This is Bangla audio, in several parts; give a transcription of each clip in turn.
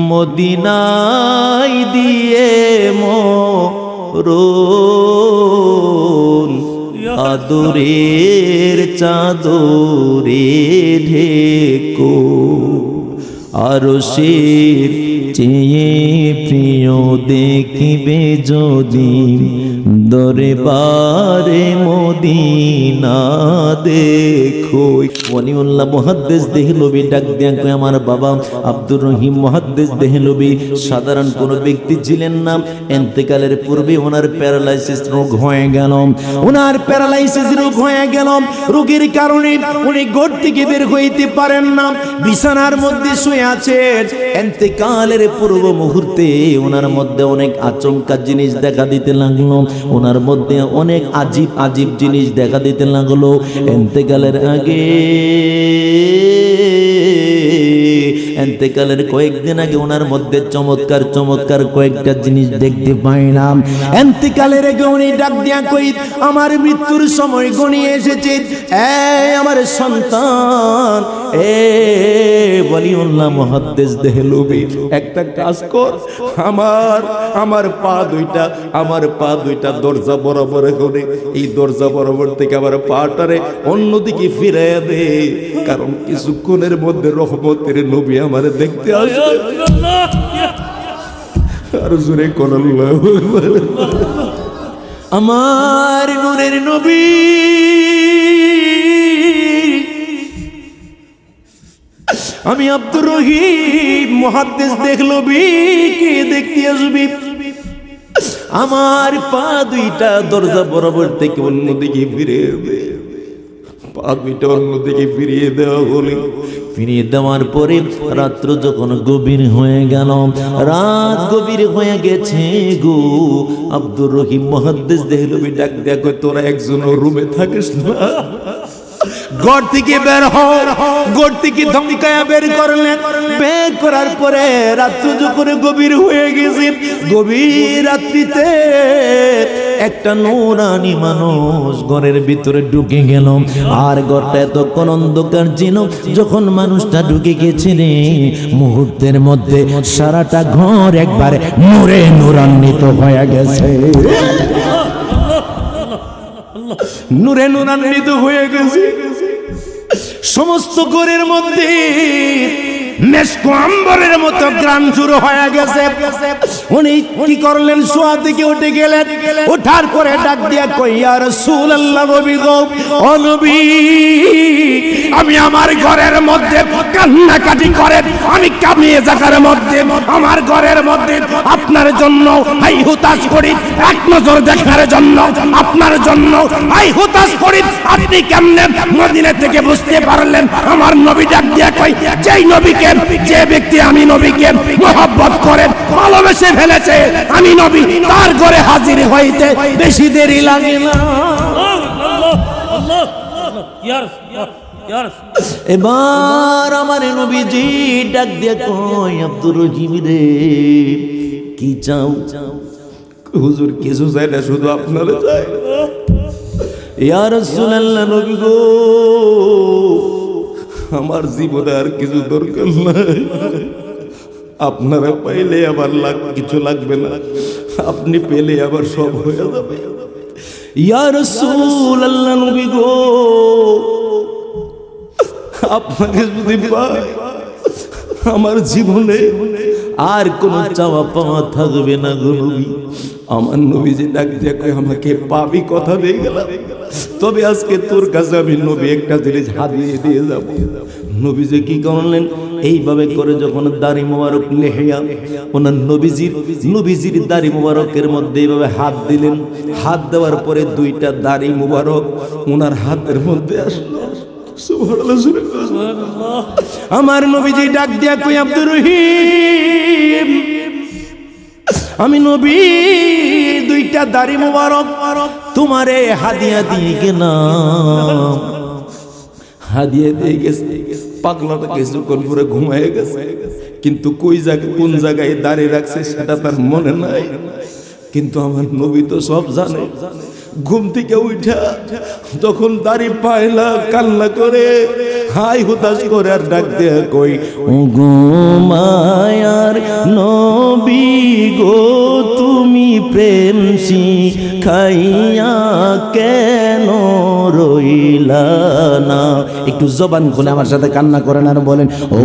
মদিনায় দিয়ে মোরন আদরের চাদরে ঢেকো আরশের চেয়ে প্রিয় দেখিবে যদি দরবারে মদিনা দেখো। ওয়ালিউল্লাহ মুহাদ্দিস দেহলভী ডাক দিয়া কয় আমার বাবা আব্দুর রহিম মুহাদ্দিস দেহলভী সাধারণ কোনো ব্যক্তি ছিলেন না, ইন্তেকালের পূর্বে ওনার প্যারালাইসিস রোগ হয়ে গেল। ওনার প্যারালাইসিস রোগ হয়ে গেল, রোগের কারণে উনি ঘর থেকে বের হইতে পারেন না, বিছানার মধ্যে শুয়ে আছেন। ইন্তেকালের পূর্ব মুহূর্তে ওনার মধ্যে অনেক আচমকা জিনিস দেখা দিতে লাগলো, ওনার মধ্যে অনেক আজীব আজীব জিনিস দেখা দিতে লাগলো। ইন্তেকালের আগে ইন্তেকালের কয়েকদিন আগে ওনার মধ্যে চমৎকার চমৎকার কয়েকটা জিনিস দেখতে পাইলাম। ইন্তেকালের আগে উনি ডাক দিয়া কই আমার মৃত্যুর সময় গণিয়ে এসেছে, আমার সন্তান ওয়ালিউল্লাহ মুহাদ্দিস দেহলভী একটা কাজ কর, আমার পা দুইটা দরজা বরাবর করে এই দরজা বরাবর থেকে আমার পাটারে অন্যদিকে ফিরাইয়া দে, কারণ কিছুক্ষণের মধ্যে রহমতের নবী আমারে দেখতে আসবে। আর জোরে কোন আমার নূরের নবী আমি আব্দুর রহিম মুহাদ্দিস দেহলভী কে দেখতে আসবি। আমার পা দুইটা দরজা বরাবর থেকে অন্যদিকে ফিরিয়ে দে, পা দুইটা অন্যদিকে ফিরিয়ে দেওয়া হলো। ফিরিয়ে দেওয়ার পরে রাত্র যখন গভীর হয়ে গেল, রাত গভীর হয়ে গেছে গো, আব্দুর রহিম মুহাদ্দিস দেহলভী ডাক দেয়া কয় তোরা একজন রুমে থাকিস না, ঘর থেকে বের হও। ঘর থেকে ধমকায়া বের করলেন। বের করার পরে রাত্র যখন গভীর হয়ে গেছে, গভীর রাত্রিতে একটা নূরানি মানুষ ঘরের ভিতরে ঢুকে গেল। আর ঘরটা এতক্ষণ অন্ধকার ছিল, যখন মানুষটা ঢুকে গেছে রে, মুহূর্তের মধ্যে সারাটা ঘর একবারে নূরে নূরান্বিত হয়ে গেছে, নূরে নূরান্বিত হয়ে গেছে। সমস্ত ঘরের মধ্যে মেশক আম্বরের মতো গ্রাম শুরু হয়ে গেছে। উনি কি করলেন, শোয়া থেকে উঠে গেলেন। ওঠার পরে ডাক দিয়া কই ইয়া রাসূলুল্লাহ, নবী গো, ও নবী, আমি আমার ঘরের মধ্যে কান্নাকাটি করে আমি কামিয়ে জায়গার মধ্যে আমার ঘরের মধ্যে আপনার জন্য হাই হুতাশ করি, এক নজর দেখার জন্য আপনার জন্য হাই হুতাশ করি। আপনি কেমনে মদিনা থেকে বুঝতে পারলেন? আমার নবী ডাক দিয়া কই যেই নবীকে যে ব্যক্তি আমি নবীকে মহব্বত করে ভালোবেসে ফেলেছে, আমি নবী তার ঘরে হাজির হইতে বেশি দেরি লাগে না। এবার আমার নবীজি ডাক দিয়া কই আব্দুর রহিম রে, কি চাও? হুজুর কিছু চাই না, শুধু আপনারে চাই। ইয়া রাসূলুল্লাহ, নবী গো, আমার জীবনে আর কিছু দরকার নাই, আপনারা পাইলে আবার কিছু লাগবে না, আপনি পেলে আবার সব হয়ে যাবে। ইয়া রাসূলুল্লাহ, নবী গো, আপনাকে যদি পাই আমার জীবনে আর কোন চাওয়া পাওয়া থাকবে না গো নবী। আমার নবী যে ডাক দিয়ে কয় আমাকে পাবি কথা দিয়ে গেলাম, তবে আজকে তোর কাছে আমি নবী একটা জিনিস হাদিয়ে দিয়ে যাব। নবী যে কি করলেন, এইভাবে করে যখন দাড়ি মোবারক লেহিয়া ওনার নবীজির দাড়ি মোবারকের মধ্যে এইভাবে হাত দিলেন। হাত দেওয়ার পরে দুইটা দাড়ি মোবারক ওনার হাতের মধ্যে আসলো। আমার নবীজি ডাক দিয়া কই আব্দুর রহিম, আমি নবী দুইটা দাড়ি মোবারক তোমারে হাদিয়া দিয়ে গেলাম। হাদিয়া দিয়ে গেছে, পাগলাটা কিছুক্ষণ পরে ঘুমায় গেছে, কিন্তু কোন জায়গায় দাঁড়িয়ে রাখছে সেটা তার মনে নাই। কিন্তু আমার নবী তো সব জানে। ঘুম থেকে উঠা যখন দাড়ি পায়লা কান্না করে হাই হুতাশ করে আর ডাক দেয়া কই, ও গো মায়ার নবী গো তুমি প্রেম শিখাইয়া কেন রইলা না। একটু জবান খুলে আমার সাথে কান্না করেন আর বলেন, ও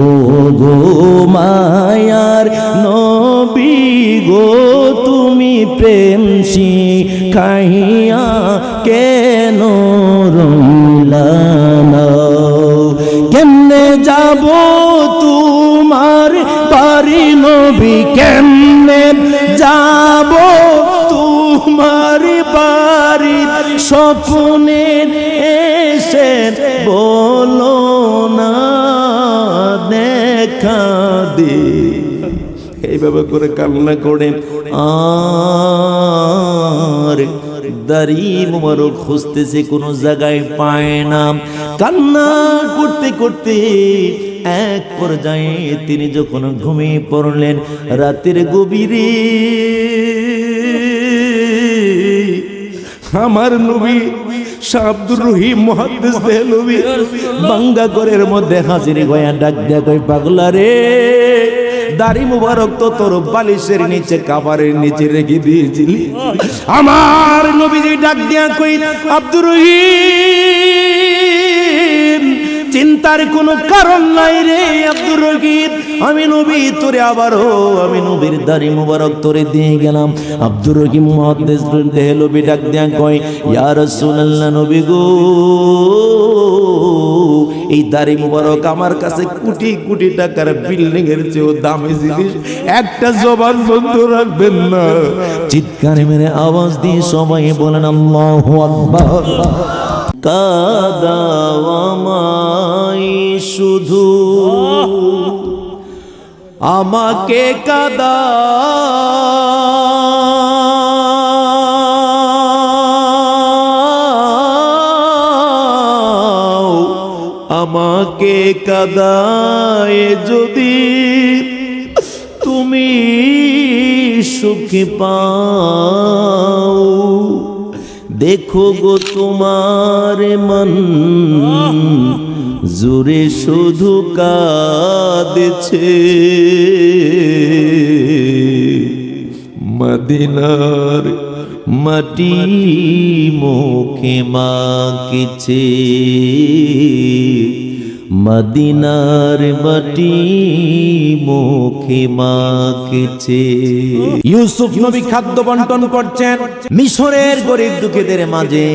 গো মায়ার নবী গো তুমি প্রেম শিখাইয়া কেন রইলা না। কেমনে যাব তোমার বাড়ি নবী, কেমনে যাব তোমার বাড়ি, স্বপ্নে এসে বলো না দেখা দে। এইভাবে করে কান্না করে আর দাড়ি মোবারক খুঁজতেছে, কোনো জায়গায় পায় না। কান্না করতে করতে এক পর্যায়ে তিনি যখন ঘুমিয়ে পড়লেন রাতের গভীরে, আমার নবী শাহ আব্দুর রহিম মুহাদ্দিস দেহলভী বাঙ্গা ঘরের মধ্যে হাজির হইয়া ডাক দেয়া কই, পাগলা রে, দাড়ি মুবারক তো তোর বালিশের নিচে কাবারের নিচে রেখে দিয়েছিলি। আমার নবীজি ডাক দিয়া কই, আব্দুর রহিম চিন্তার কোনো কারণ নাই রে আব্দুর রহিম, আমি নবী তোরে আবারও আমি নবীর দাড়ি মুবারক তোরে দিয়ে গেলাম। আব্দুর রহিম মুহাদ্দিস দেহলভী ডাক দিয়া কয়, ইয়া রাসূলুল্লাহ নবী গো, এই দাড়ি মুবারক আমার কাছে কোটি কোটি টাকার বিল্ডিং এর চেয়েও দামি জিনিস, একটা জবান বন্ধ রাখবেন না। চিৎকার মেরে আওয়াজ দিয়ে সবাই বলেন আল্লাহু আকবার। কাদাও আমায় শুধু, আমাকে কাদাও, আমাকে কাদায় যদি তুমি সুখী পাও, দেখো গো তোমার মন জুড়ে শুধু কাঁদছে, মদিনার মাটি মুখে মাখিছে, মদিনার মাটি মুখে মাখিছে। ইউসুফ নবী খাদ্য বন্টন করছেন মিশরের গরিব দুঃখীদের মাঝে।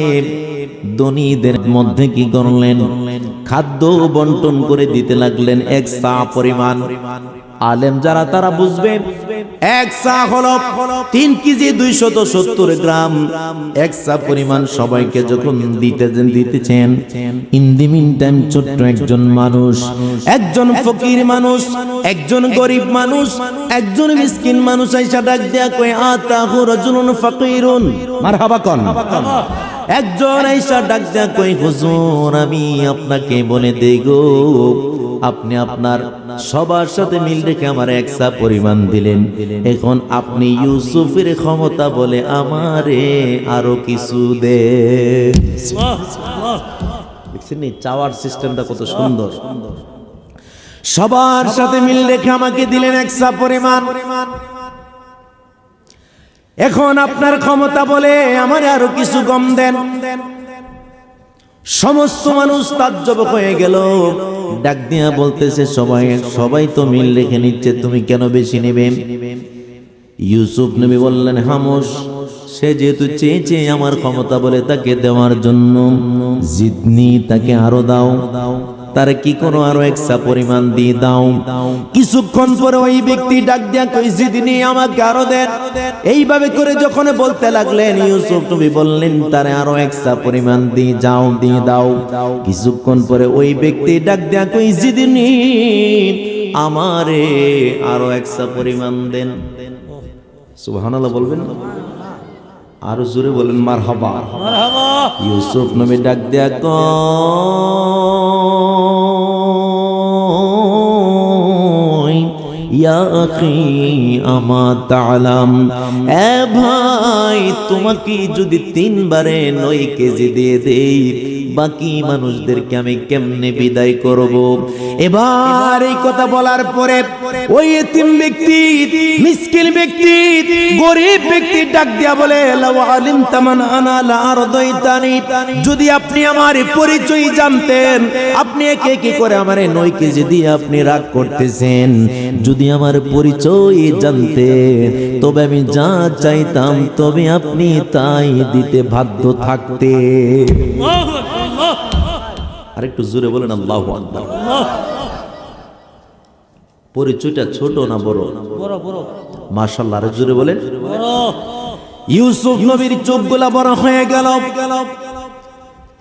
ধনীদের মধ্যে কি করলেন? খাদ্য বন্টন করে দিতে লাগলেন এক সা পরিমাণ। আলেম যারা তারা বুঝবেন, এক সা হলো 3 কেজি 270 গ্রাম। এক সা পরিমাণ সবাইকে যখন দিতেছেন, ইন দি মিন টাইম ছোট্ট একজন মানুষ, একজন ফকির মানুষ, একজন গরিব মানুষ, একজন মিসকিন মানুষ আইসা ডাক দেয়া কয়, আতাহু রাজুলুন ফাকিরুন, মারহাবা কোন। একজন আইসা ডাক দেয়া কয়, হুজুর আমি আপনাকে বলে দেই গো, আপনি আপনার সবার সাথে মিল রেখে আমার এক সা পরিমাণ দিলেন, এখন আপনি ইউসুফের ক্ষমতা বলে আমারে আরো কিছু দেন। দেখছেন চাওয়ার সিস্টেমটা কত সুন্দর। সবার সাথে মিল রেখে আমাকে দিলেন এক সা পরিমাণ, এখন আপনার ক্ষমতা বলে আমারে আরো কিছু কম দেন। সমস্ত মানুষ তাজ্জব হয়ে গেল, ডাক দিয়া বলতেছে সবাই তো মিল রেখে নিচ্ছে, তুমি কেন বেশি নেবে? ইউসুফ নবী বললেন, হামস, সে যেহেতু চেয়েছে আমার ক্ষমতা বলে তাকে দেওয়ার জন্য, জিদনি তাকে আরো দাও, তারে কি করো আরো একসা পরিমাণ দিয়ে দাও। কিছুক্ষণ পরে ওই ব্যক্তি ডাক দিয়া কই, জিদনি আমাকে আরো দেন। এইভাবে করে যখন বলতে লাগলেন, ইউসুফ নবী বললেন তারে আরো একসা পরিমাণ দিয়ে যাও, দিয়ে দাও। কিছুক্ষণ পরে ওই ব্যক্তি ডাক দিয়া কই, জিদনি আমারে আরো একসা পরিমাণ দেন। সুবহানাল্লাহ বলবেন, আরো জোরে বলেন মারহাবা। ইউসুফ নবী ডাক দেয়া কয়, ইয়া আখি আমা তাআলাম, এ ভাই তোমাকে যদি 3 বারে 9 কেজি দিয়ে দেই, বাকি মানুষদেরকে আমি কেমনে বিদায় করব? এবার এই কথা বলার পরে ওই এতিম ব্যক্তি, মিসকিন ব্যক্তি, গরিব ব্যক্তি ডাক দিয়া বলে, লাউ আলিমতা মান আনা লা আরদাইতানি, যদি আপনি আমার পরিচয় জানতেন, আপনি একে কি করে আমারে 9 কেজি দিয়ে আপনি রাগ করতেছেন, যদি আমার পরিচয় জানতেন তবে আমি যা চাইতাম তবে আপনি তাই দিতে বাধ্য থাকতে। আরেকটু জোরে বলেন আল্লাহু আকবার। পরিচয়টা ছোট না বড়? বড় বড়। মাশাআল্লাহ, আরেক জোরে বলেন। ইউসুফ নবীর চোখগুলা বড় হয়ে গেল।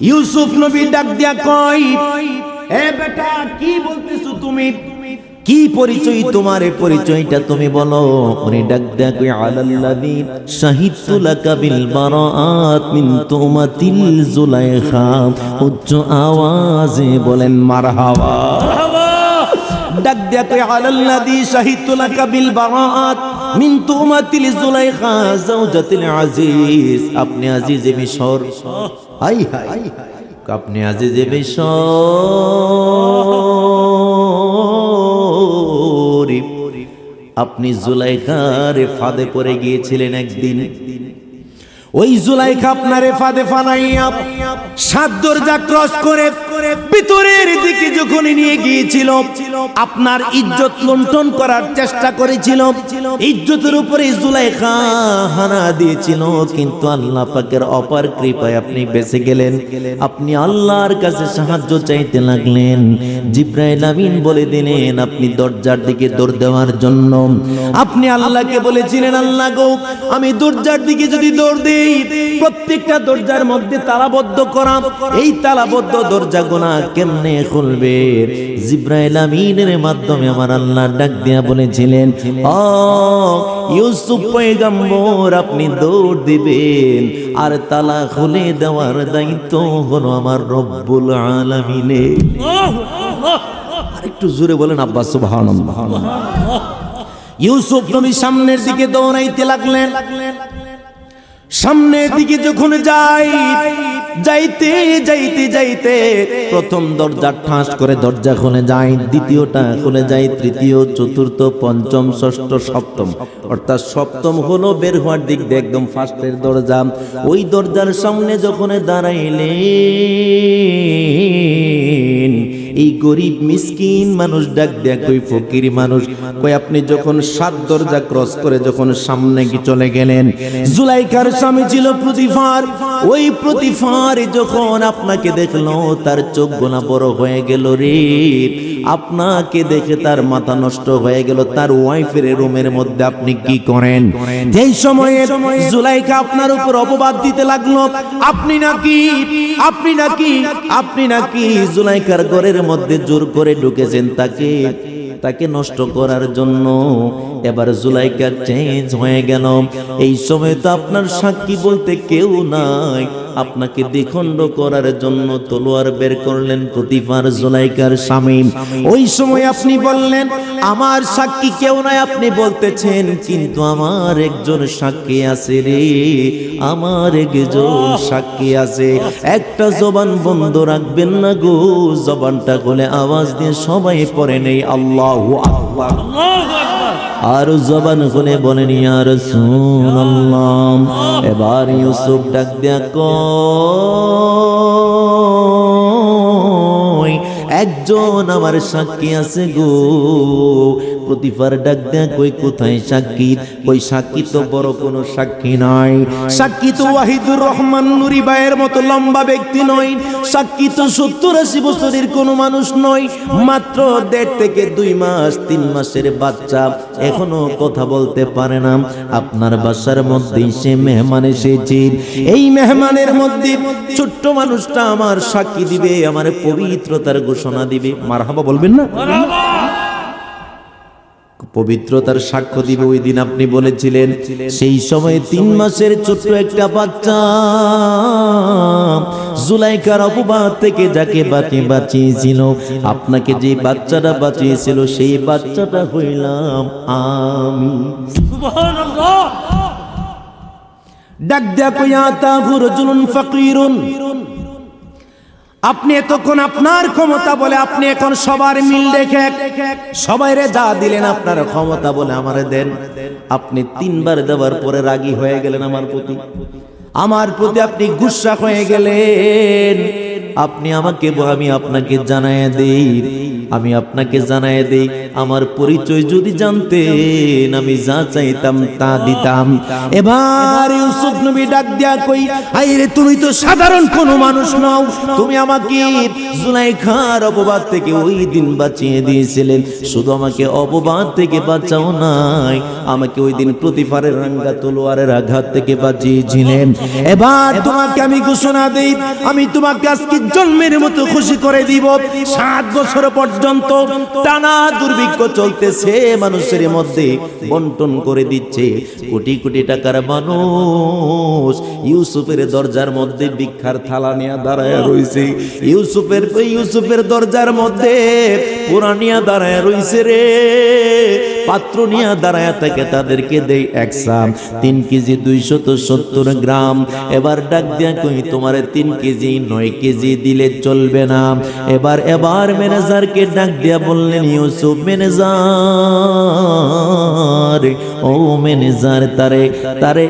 ইউসুফ নবী ডাক দিয়া কয়, এ বেটা কি বলতেছো তুমি? কি পরিচয় তোমার? পরিচয়টা তুমি বলো। উনি ডাক দেয়া কই, আলাল্লাযী শাহিদতু লাকা বিল বারাআত মিন তুমাতিল জুলাইখা। উচ্চ আওয়াজে বলেন মারহাবা। ডাক দেয়া কই, আলাল্লাযী শাহিদতু লাকা বিল বারাআত মিন তুমাতিল জুলাইখা যাওজাতিল আজিজ। আপনি আজিজে মিশর। হাই হাই, আপনি আজিজে মিশর, আপনি জুলাইখার ফাঁদে পড়ে গিয়েছিলেন একদিন। ওই জুলাইখা আপনারে ফাঁদে ফানাইয়া 7 দরজা ক্রস করে ভিতরের দিকে যখন নিয়ে গিয়েছিল, আপনার ইজ্জত লুণ্ঠন করার চেষ্টা করেছিল। ইজ্জতের উপরে জুলাইখা হানা দিয়েছিল, কিন্তু আল্লাহ পাকের অপার কৃপায় আপনি বেঁচে গেলেন। আপনি আল্লাহর কাছে সাহায্য চাইতে লাগলেন। জিবরাইল আমিন বলে দিলেন আপনি দরজার দিকে দৌড় দেওয়ার জন্য। আপনি আল্লাহকে বলেছিলেন, আল্লাহ গো, আমি দরজার দিকে যদি দৌড় দিই, প্রত্যেকটা দরজার মধ্যে তালাবদ্ধ করা, এই তালাবদ্ধ দরজা গোনা কেমনে খুলবে? জিবরাইল আমিনের মাধ্যমে আমার আল্লাহ ডাক দিয়া বলেছিলেন, ও ইউসুফ পয়গম্বর, আপনি দৌড় দিবেন আর তালা খুলে দেওয়ার দায়িত্ব হলো আমার রব্বুল আলামিনের। আরেকটু জোরে বলেন আব্বা সুবহানাল্লাহ। ইউসুফ নবী সামনের দিকে দৌড়াইতে লাগলেন। সামনের দিকে যখন যাইতে যাইতে যাইতে প্রথম দরজা ঠাস করে দরজা খুলে যায়, দ্বিতীয়টা খুলে যায়, তৃতীয়, চতুর্থ, পঞ্চম, ষষ্ঠ, সপ্তম। অর্থাৎ সপ্তম হলো বের হওয়ার দিক দিয়ে একদম ফার্স্টের দরজা। ওই দরজার সামনে যখন দাঁড়াইলেন, এই গরিব মিসকিন মানুষ ডাক দেয়া কই, ফকির মানুষ কই, আপনি যখন 7 দরজা ক্রস করে যখন সামনে কি চলে গেলেন, জুলাইখার স্বামী ছিল প্রতিফার। ওই প্রতিফার যখন আপনাকে দেখলো তার চোখ গোনা বড় হয়ে গেল রে। আপনাকে দেখে তার মাথা নষ্ট হয়ে গেল। তার ওয়াইফের রুমের মধ্যে আপনি কি করেন? যেই সময়ে জুলাইখা আপনার উপর অপবাদ দিতে লাগলো, আপনি নাকি জুলাইখার ঘরের মধ্যে জোর করে ঢুকেছেন তাকে নষ্ট করার জন্য। এবার জুলাইখা চেঞ্জ হয়ে গেল। এই সময় তো আপনার সাক্ষী বলতে কেউ নাই। আপনাকে দ্বিখণ্ড করার জন্য তলোয়ার বের করলেন প্রতিফার, জুলাইখার স্বামী। ওই সময় আপনি বললেন, আমার সাক্ষী কেউ নাই আপনি বলতেছেন, কিন্তু আমার একজন সাক্ষী আছে রে, আমার একজন সাক্ষী আছে। একটা জবান বন্ধ রাখবেন না গো, জবানটা খুলে আওয়াজ দিয়ে সবাই পড়ে নেই আল্লাহু আকবার। আর জবান খুলে বলেন ইয়া রাসূলুল্লাহ। এবার ইউসুফ ডাক দেয়া কই, একজন আমার সাক্ষী আছে গো। প্রতিফার ডাক দেয়া কই, কোথায় সাক্ষী? কই সাক্ষী তো বড় কোনো সাক্ষী নাই। সাক্ষী তো ওয়াহিদুর রহমান নুরি ভাইয়ের মতো লম্বা ব্যক্তি নয়। সাক্ষী তো 70-80 বছরের কোনো মানুষ নয়। মাত্র 1.5 থেকে 2 মাস 3 মাসের বাচ্চা, এখনো কথা বলতে পারে না। আপনার বাসার মধ্যে সে মেহমান এসেছে। এই মেহমানের মধ্যে ছোট্ট মানুষটা আমার সাক্ষী দিবে, আমার পবিত্রতার ঘোষণা দিবে। মারহাবা বলবেন না? পবিত্রতার সাক্ষ্য দিবে। ওই দিন আপনি বলেছিলেন সেই সময় 3 মাসের ছোট্ট একটা বাচ্চা জুলাইখার অপবাদ থেকে যাকে বাঁচিয়েছিল, আপনাকে যে বাচ্চাটা বাঁচিয়েছিল সেই বাচ্চাটা হইলাম আমি। সুবহানাল্লাহ। ডাক দেয়া কই, আতাহু রাজুলুন ফাকিরুন, আপনি এতক্ষণ আপনার ক্ষমতা বলে আপনি এখন সবার মিল রেখে সবাইরে যা দিলেন আপনার ক্ষমতা বলে আমারে দেন। আপনি 3 বার দেওয়ার পরে রাগী হয়ে গেলেন আমার প্রতি আপনি গুসসা হয়ে গেলেন। আপনি আমাকে আমি আপনাকে জানায় দেই আমার পরিচয় যদি জানতেন আমি যা চাইতাম তা দিতাম। এবার ইউসুফ নবী ডাক দিয়া কই, আইরে তুমি তো সাধারণ কোনো মানুষ নও, তুমি আমাকে জুলাইখার অপবাদ থেকে ওই দিন বাঁচিয়ে দিয়েছিলেন। শুধু আমাকে অপবাদ থেকে বাঁচাও নাই, আমাকে ওই দিন প্রতিফারের রাঙ্গা তলোয়ারের আঘাত থেকে বাঁচিয়েছিলেন। এবার তোমাকে আমি ঘোষণা দেই, আমি তোমাকে আজকে জন্মের মতো খুশি করে দিব। 7 বছর পর্যন্ত টানা দুর্ভিক্ষ চলতেছে, মানুষের মধ্যে বন্টন করে দিচ্ছে। কোটি কোটি টাকার মানুষ ইউসুফের দরজার মধ্যে ভিক্ষার থালা নিয়ে দাঁড়ায় রইছে। ইউসুফের দরজার মধ্যে পুরা নিয়ে দাঁড়ায় রইছে রে, পাত্র নিয়ে দাঁড়ায় থেকে তাদেরকে দেই 1 সাম 3 কেজি 270 গ্রাম। এবার ডাক দিয়া কই, তোমারে 3 কেজি 9 কেজি দিলে চলবে না। এবার ম্যানেজারকে ডাক দিয়া বললেন, ইউসুফ ম্যানেজার, ও ম্যানেজার, তারে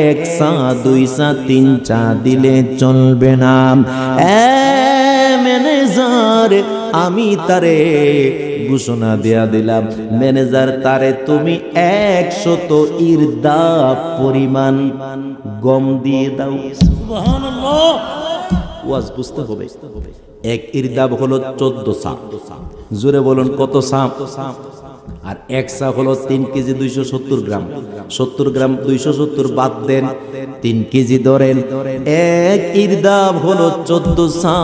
1 চা 2 চা 3 চা দিলে চলবে না। ম্যানেজার, আমি তারে ঘোষণা দেয়া দিলাম, ম্যানেজার তারে তুমি 100 ইরদাব পরিমাণ গম দিয়ে দাও। সুবহানাল্লাহ। ওয়াজ বুঝতে হবে, 1 ইরদাব হলো 14 সা। জোরে বলুন কত সা? আর 1 সা হলো 3 কেজি 270 গ্রাম। 70 গ্রাম 270 বাদ দেন, 3 কেজি ধরেন। 1 ইরদাব হলো 14 সা।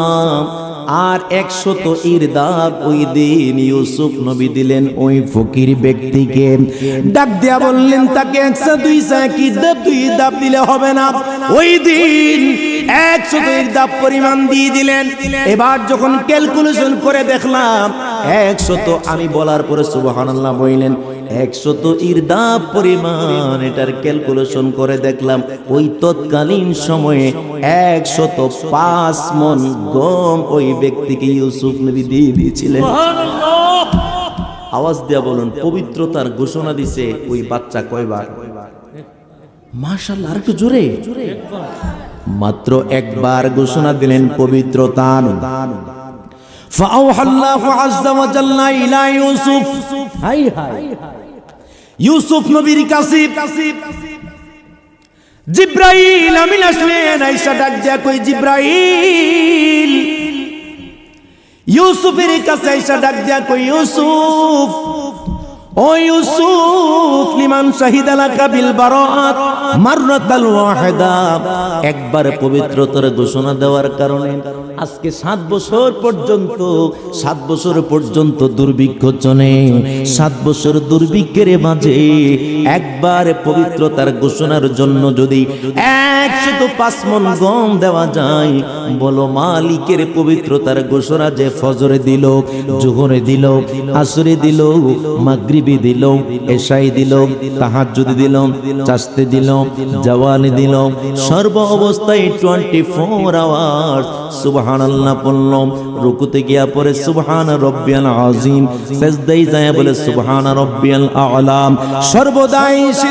আর 100 ইরদাব ওই দিন ইউসুফ নবী দিলেন ওই ফকির ব্যক্তিকে। ডাক দিয়া বললেন, তাকে 1 সা 2 সা কি ইরদাব 2 ইরদাব দিলে হবে না, ওই দিন 100 ইরদাব পরিমাণ দিয়ে দিলেন। এবার যখন ক্যালকুলেশন করে দেখলাম 100, আমি বলার পরে সুবহানাল্লাহ বললেন 100 ইরদাব পরিমাণ, এটার ক্যালকুলেশন করে দেখলাম ওই তৎকালীন সময়ে 105 মণ গম ওই ব্যক্তিকে ইউসুফ নবী দিয়ে দিয়েছিলেন। সুবহানাল্লাহ। আওয়াজ দিয়া বলুন, পবিত্রতার ঘোষণা দিছে ওই বাচ্চা কয়বার? মাশাআল্লাহ, আর একটু জোরে। মাত্র 1 বার ঘোষণা দিলেন পবিত্রতার। ফাআওহাল্লাহু আযজা ওয়া জাল্লা ইলা ইউসুফ, হাই হাই, ইউসুফ নবীর কাছে জিব্রাইল আমিন আসলেন। আয়েশা ডাক দিয়া কই, জিব্রাইল ইউসুফের কাছে আয়েশা ডাক দিয়া কই, ইউসুফ, ও ইউসুফ, লিমান শাহিদা লাকা বিল বারাআত মাররাতাল ওয়াহিদা, একবার পবিত্রতার ঘোষণা দেওয়ার কারণে আজকে 7 বছর পর্যন্ত দুর্ভিক্ষ চলে। 7 বছর দুর্ভিক্ষের মাঝে একবার পবিত্রতার ঘোষণার জন্য যদি 105 মণ গম দেওয়া যায়, বলো মালিকের পবিত্রতার ঘোষণা যে ফজরে দিল, জোহরে দিল, আসরে দিল, মাগরিবে দিল, এশাই দিল, তাহাজ্জুদে দিল, চাশতে দিল, জাওয়ালে দিল, সর্ব অবস্থায় 24 আওয়ার্স সুবহানাল্লাহ পড়ল। রুকুতে গিয়া পরে সুবহান রাব্বিয়াল আযীম, সিজদায় যায় বলে সুবহান রাব্বিয়াল আ'লা। সর্বদাই সে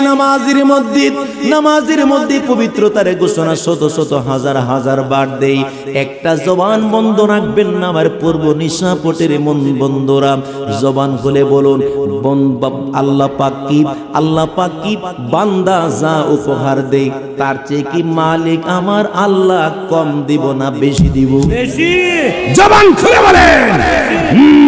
নামাজের মধ্যে পবিত্রতার ঘোষণা শত হাজার হাজার বার দেই। একটা জবান বন্ধ রাখবেন না আমার পূর্ব নিশাপটের মন বন্ধরা, জবান খুলে বলুন, আল্লাহ পাক কি বান্দা যা উপহার দেই তার চেয়ে কি মালিক আমার আল্লাহ কম দিব না বেশি দিব? বেশি। জবান খুলে বলেন,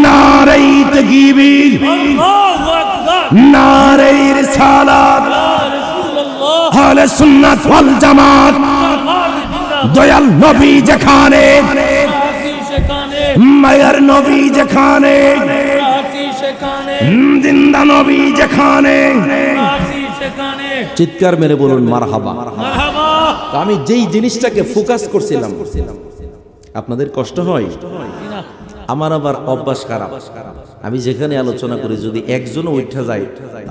নারে তাকবীর, আল্লাহু আকবার। নারে রিসালাত, ইয়া রাসূলুল্লাহ। আহলে সুন্নাত ওয়াল জামাত। দয়াল নবী যেখানে, আসি সেখানে, মায়ের নবী যেখানে, আসি সেখানে, জিন্দা নবী যেখানে। আসি সেখানে। চিৎকার মেরে বলুন মারহাবা। মারহাবা। আমি যেই জিনিসটাকে ফোকাস করছিলাম, আপনাদের কষ্ট হয়? না। আমার আবার অভ্যাস খারাপ, আমি যেখানে আলোচনা করি যদি একজনও উঠা যায়,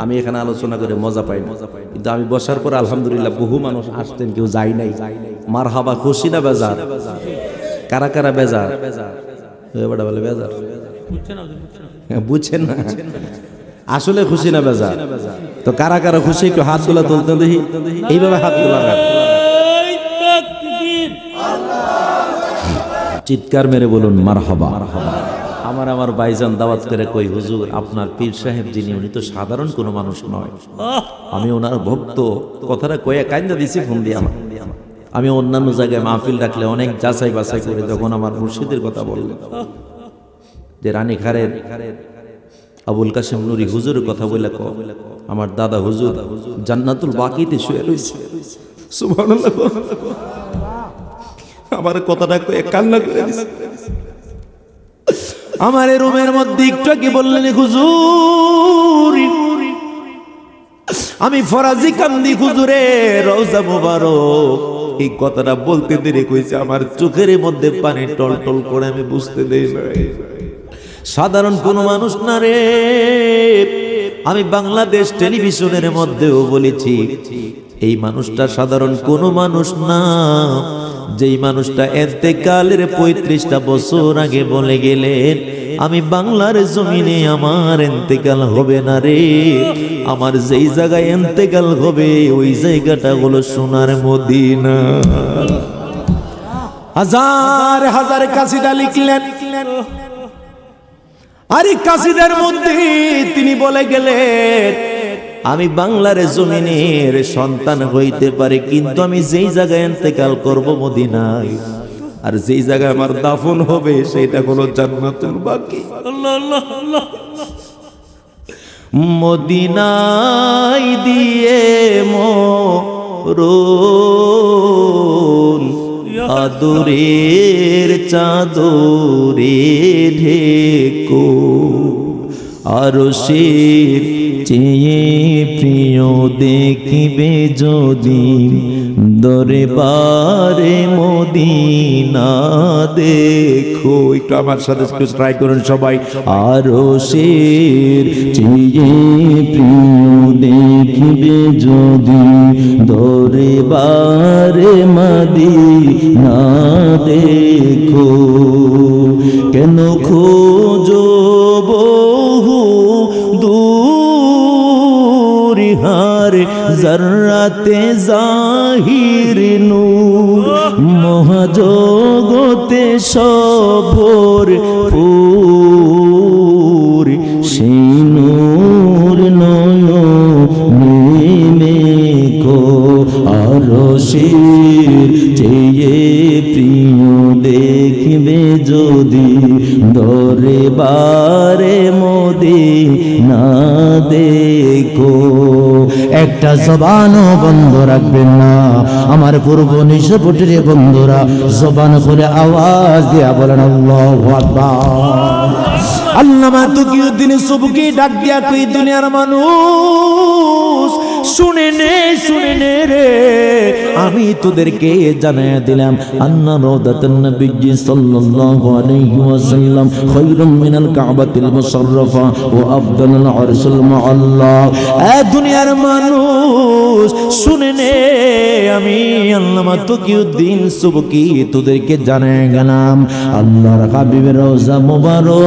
আমি এখানে আলোচনা করে মজা পাই না। কিন্তু আমি বসার পর আলহামদুলিল্লাহ বহু মানুষ আসতেন, কেউ যায় নাই। মারহাবা, খুশি না বেজার? কারা কারা বেজার? এবারে বলে বেজার, বুঝছেন না, বুঝছেন না। বুঝছেন না? আসলে খুশি না বেজার? তো কারা কারা খুশি একটু হাতগুলা তুলতে দেখি, এইভাবে হাতগুলা রাখ। এই তাকবীর। চিৎকার মেরে বলুন মারহাবা। আমার ভাইজান দাওয়াত করে কই, হুজুর আপনার পীর সাহেব যিনি, উনি তো সাধারণ কোনো মানুষ নয়, আমি ওনার ভক্ত। কথাটা কয়ে কাইন্দা দিছি ফোন দিয়ে আমার। আমি অন্যান্য জায়গায় মাহফিল রাখলে অনেক যাচাই বাছাই করে যখন আমার মুর্শিদের কথা বললেন, যে রানীখারের আবুল কাশেম নুরি হুজুরের কথা বলে কো, আমার দাদা হুজুর জান্নাতুল বাকিতে শুয়ে রয়েছে। সুবহানাল্লাহ। আমার কথাটা কয়ে কান্না করে দিছে। আমার রুমের মধ্যে একটু কি বললেন, হুজুর আমি ফরাজি কান্দি হুজুরে রওজা মুবারক। এই কথাটা বলতে দেরি কইছে, আমার চোখের মধ্যে পানি টলটল করে, আমি বুঝতে দেই নাই সাধারণ কোন মানুষ না রে। আমি বাংলাদেশ টেলিভিশনের মধ্যেও বলেছি, এই মানুষটা সাধারণ কোনো মানুষ না। যেই মানুষটা এতেকালের 35টা বছর আগে বলে গেলেন, আমি বাংলার জমিনে আমার এতেকাল হবে না রে, আমার যেই জায়গায় এতেকাল হবে ওই জায়গাটা হলো সোনার মদিনা। হাজার হাজার কাসিদা লিখলেন, আর এই কাসিদার মধ্যে তিনি বলে গেলেন, আমি বাংলার জমিনের সন্তান হইতে পারে, কিন্তু আমি যেই জায়গায় ইন্তেকাল করব মদিনায়, আর যেই জায়গায় আমার দাফন হবে সেটা হলো জান্নাতুল বাকি। আল্লাহ আল্লাহ আল্লাহ। মদিনায় দিয়ে মোরন আদরের চাদরে ঢেকো, আরশের চেয়ে প্রিয় দেখিবে যদি দরবারে মদিনা দেখো। একটু আমার সাথে একটু ট্রাই করুন সবাই। আরশের চেয়ে প্রিয় দেখিবে যদি দরবারে মদিনা দেখো, কেন খোঁজো বহু দূর হার জর্রাতে জাহির নূর, মহাজগতে সভর পুর, সেই নূর নয়নে কো, আরশের চেয়ে প্রিয় দেখবে যদি দরবারে মদিনা দেখো। একটা জবানও বন্ধ রাখবেন না আমার পূর্ব নিঃস্বপুটের বন্ধুরা, জবান খুলে আওয়াজ দিয়া বলেন আল্লাহু আকবার। আল্লামা তকিউদ্দিন সুবকি ডাক দিয়া কই, দুনিয়ার মানুষ শুনে নে রে, আমি তোদেরকে জানাইয়া দিলাম, আন্না রাউদাতুন নবী সাল্লাল্লাহু আলাইহি ওয়াসাল্লাম খায়রুম মিনাল কাবাতিল মুশাররাফা ওয়া আফদালুল আরশুল মুআল্লা। এ দুনিয়ার মানুষ শুনে নে, আমি আল্লামা তকিউদ্দিন সুবকি তোদেরকে জানাইয়া গেলাম, আল্লাহর হাবিবের রওজা মুবারক,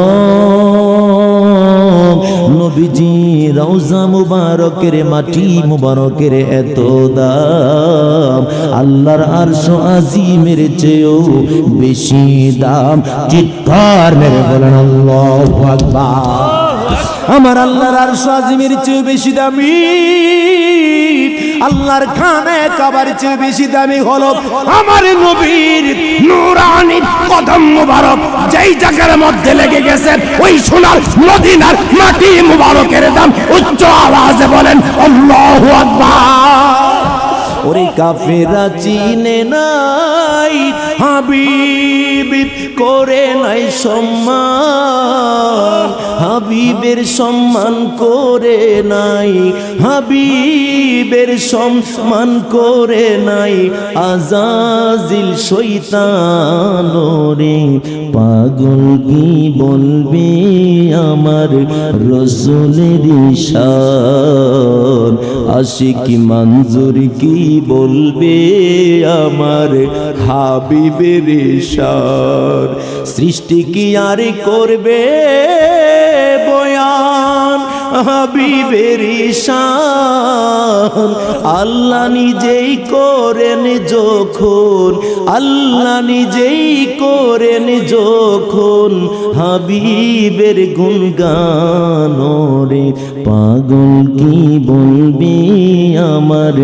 নবীজি রওজা মুবারকের মাটি মুবারকের এত দাম, আল্লাহর আরশ আজিমের চেয়েও বেশি দাম। চিৎকার মেরে বলেন আল্লাহু আকবার। আমার আল্লাহর আরশ আজিমের চেয়ে বেশি দামি, আল্লাহর খানে কাবার চেয়ে বেশি দামি হলো আমার নবীর নূরানি কদম মুবারক। যেই জায়গার মধ্যে লেগে গেছে ওই সোনার মদিনার মাটি মুবারকের দাম। উচ্চ আওয়াজে বলেন আল্লাহু আকবার। ওরে কাফেরা চিনে নাই হাবিব করে নাই সম্মান, হাবিবের সম্মান করে নাই, হাবিবের সম্মান করে নাই আজাজিল শয়তান রে। পাগল কি বলবে আমার রাসূলের শান, আশিক মঞ্জুর কি বলবে আমার হাবিবের শান। সৃষ্টি কি আর করবে বয়ান হাবিবের শান। আল্লাহ নিজেই করেন যখন, আল্লাহ নিজেই করেন যখন হাবিবের গুণগান রে। পাগল কি বলবি আমার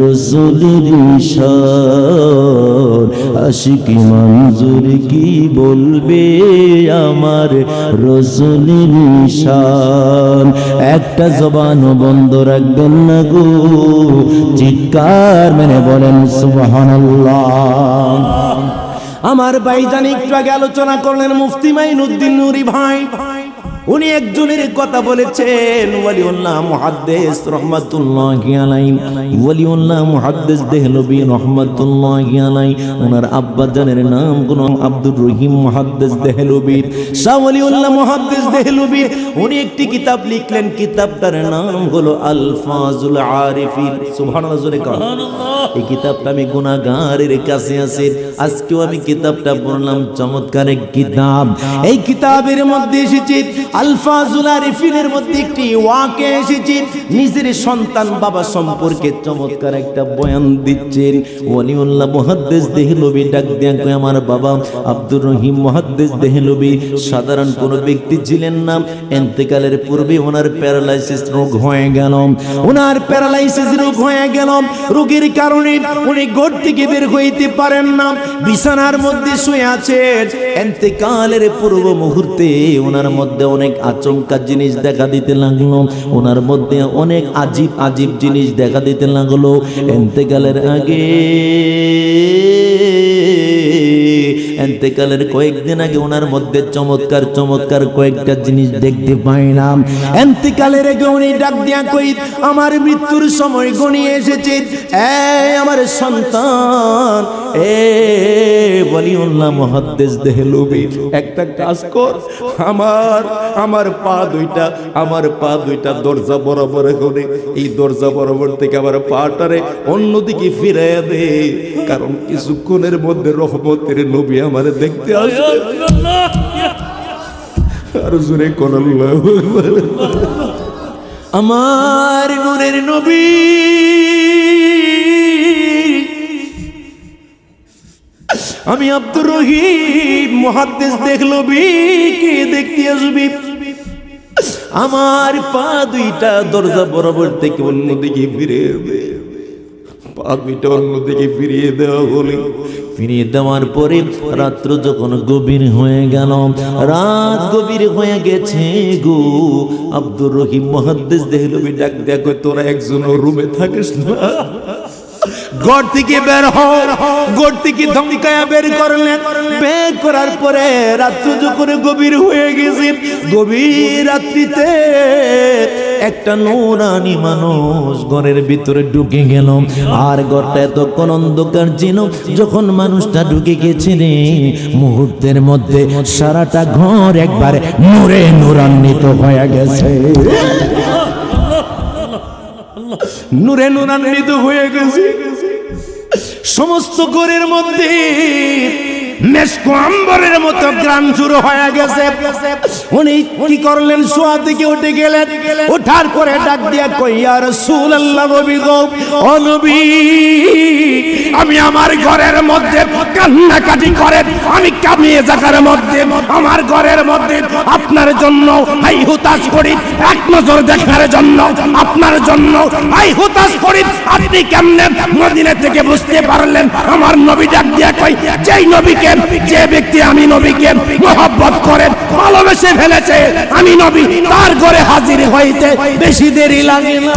রসুলের শান, আশিকি মঞ্জুর কি বলবে আমার রসুলের শান। একটা জবানও বন্ধ রাখবেন না গো, চিৎকার মেনে বলেন সুবহানাল্লাহ। আমার ভাইজান একটু আগে আলোচনা করলেন মুফতি মাইনুদ্দিন নুরি ভাই, উনি একজনের কথা বলেছেন ওয়ালিউল্লাহ মুহাদ্দিস রাহমাতুল্লাহি আলাইহি, ওয়ালিউল্লাহ মুহাদ্দিস দেহলভী রাহমাতুল্লাহি আলাইহি। ওনার আব্বা জানের নাম কোন আব্দুর রহিম মুহাদ্দিস দেহলভী। শাহ ওয়ালিউল্লাহ মুহাদ্দিস দেহলভী উনি একটি কিতাব লিখলেন, কিতাবটার নাম হলো আলফাজুল আরিফিন। সুবহানাল্লাহ জোরে কান। এই কিতাবটা আমি গুনাহগারের কাছে আছে, আজকেও আমি কিতাবটা পড়লাম, চমৎকার এক কিতাব। এই কিতাবের মধ্যে এসেছে আলফাজুল আরিফিনের মধ্যে একটি ওয়াকে এসেছে, নিজের সন্তান বাবা সম্পর্কে চমৎকার একটা বয়ান দিচ্ছেন। ওয়ালিউল্লাহ মুহাদ্দিস দেহলভী ডাক দিয়া কয়, আমার বাবা আব্দুর রহিম মুহাদ্দিস দেহলভী সাধারণ কোনো ব্যক্তি ছিলেন না। ইন্তেকালের পূর্বে ওনার প্যারালাইসিস রোগ হয়ে গেল, ওনার প্যারালাইসিস রোগ হয়ে গেল। রোগের কারণে উনি ঘর থেকে বের হইতে পারেন না, বিছানার মধ্যে শুয়ে আছেন। ইন্তেকালের পূর্ব মুহূর্তে ওনার মধ্যে অনেক আচমকা জিনিস দেখা দিতে লাগলো, ওনার মধ্যে অনেক আজীব আজীব জিনিস দেখা দিতে লাগলো। ইন্তেকালের আগে, ইন্তেকালের কয়েকদিন আগে ওনার মধ্যে চমৎকার চমৎকার কয়েকটা জিনিস দেখতে পাইলাম। ইন্তেকালের আগে উনি ডাক দিয়া কই, আমার মৃত্যুর সময় ঘনিয়ে এসেছে, এই আমার সন্তান, এ ওয়ালিউল্লাহ মুহাদ্দিস দেহলভী, একটা কাজ কর, আমার পা দুইটা দরজা বরাবর করে, এই দরজা বরাবর থেকে আমার পাটারে অন্যদিকে ফিরাইয়া দে, কারণ কিছুক্ষণের মধ্যে রহমতের নবী আমারে দেখতে আসবে। আর জোরে কোন আল্লাহু আকবার। আমার নূরের নবী আমি আব্দুর রহিম মুহাদ্দিস দেহলভী কে দেখতে আসবি। আমার পা দুইটা দরজা বরাবর থেকে অন্যদিকে ফিরিয়ে দে, পা দুইটা অন্যদিকে ফিরিয়ে দেওয়া হলো। ফিরিয়ে দেওয়ার পরে রাত্র যখন গভীর হয়ে গেল, রাত গভীর হয়ে গেছে গো, আব্দুর রহিম মুহাদ্দিস দেহলভী ডাক দেয়া কয়, তোরা একজনও রুমে থাকিস না, ঘর থেকে বের হও। ঘর থেকে ধমকায়া বের করলেন। বের করার পরে রাত্রি যখন গভীর হয়ে গেছে, গভীর রাত্রিতে একটা নূরানি মানুষ ঘরের ভিতরে ঢুকে গেল। আর ঘরটা এতক্ষণ অন্ধকার ছিল, যখন মানুষটা ঢুকে গেছে রে, মুহূর্তের মধ্যে সারাটা ঘর একবারে নূরে নূরান্বিত হয়ে গেছে, নূরে নূরান্বিত হয়ে গেছে। সমস্ত ঘরের মধ্যে মেশক আম্বরের মতো গ্রাম শুরু হয়ে গেছে। উনি কি করলেন, শোয়া থেকে উঠে গেলেন, ওঠার পরে ডাক দিয়া কই, ইয়া রাসূলুল্লাহ, নবী গো, ও নবী, আমি আমার ঘরের মধ্যে কান্নাকাটি করে আমি কামিয়ে জায়গার মধ্যে আমার ঘরের মধ্যে আপনার জন্য হাই হুতাশ করি, এক নজর দেখার জন্য আপনার জন্য হাই হুতাশ করি। আপনি কেমনে মদিনা থেকে বুঝতে পারলেন? আমার নবী ডাক দিয়া কই, যেই নবীকে, যে ব্যক্তি আমি নবীকে মহব্বত করে ভালোবেসে ফেলেছে, আমি নবী তার ঘরে হাজির হইতে বেশি দেরি লাগে না।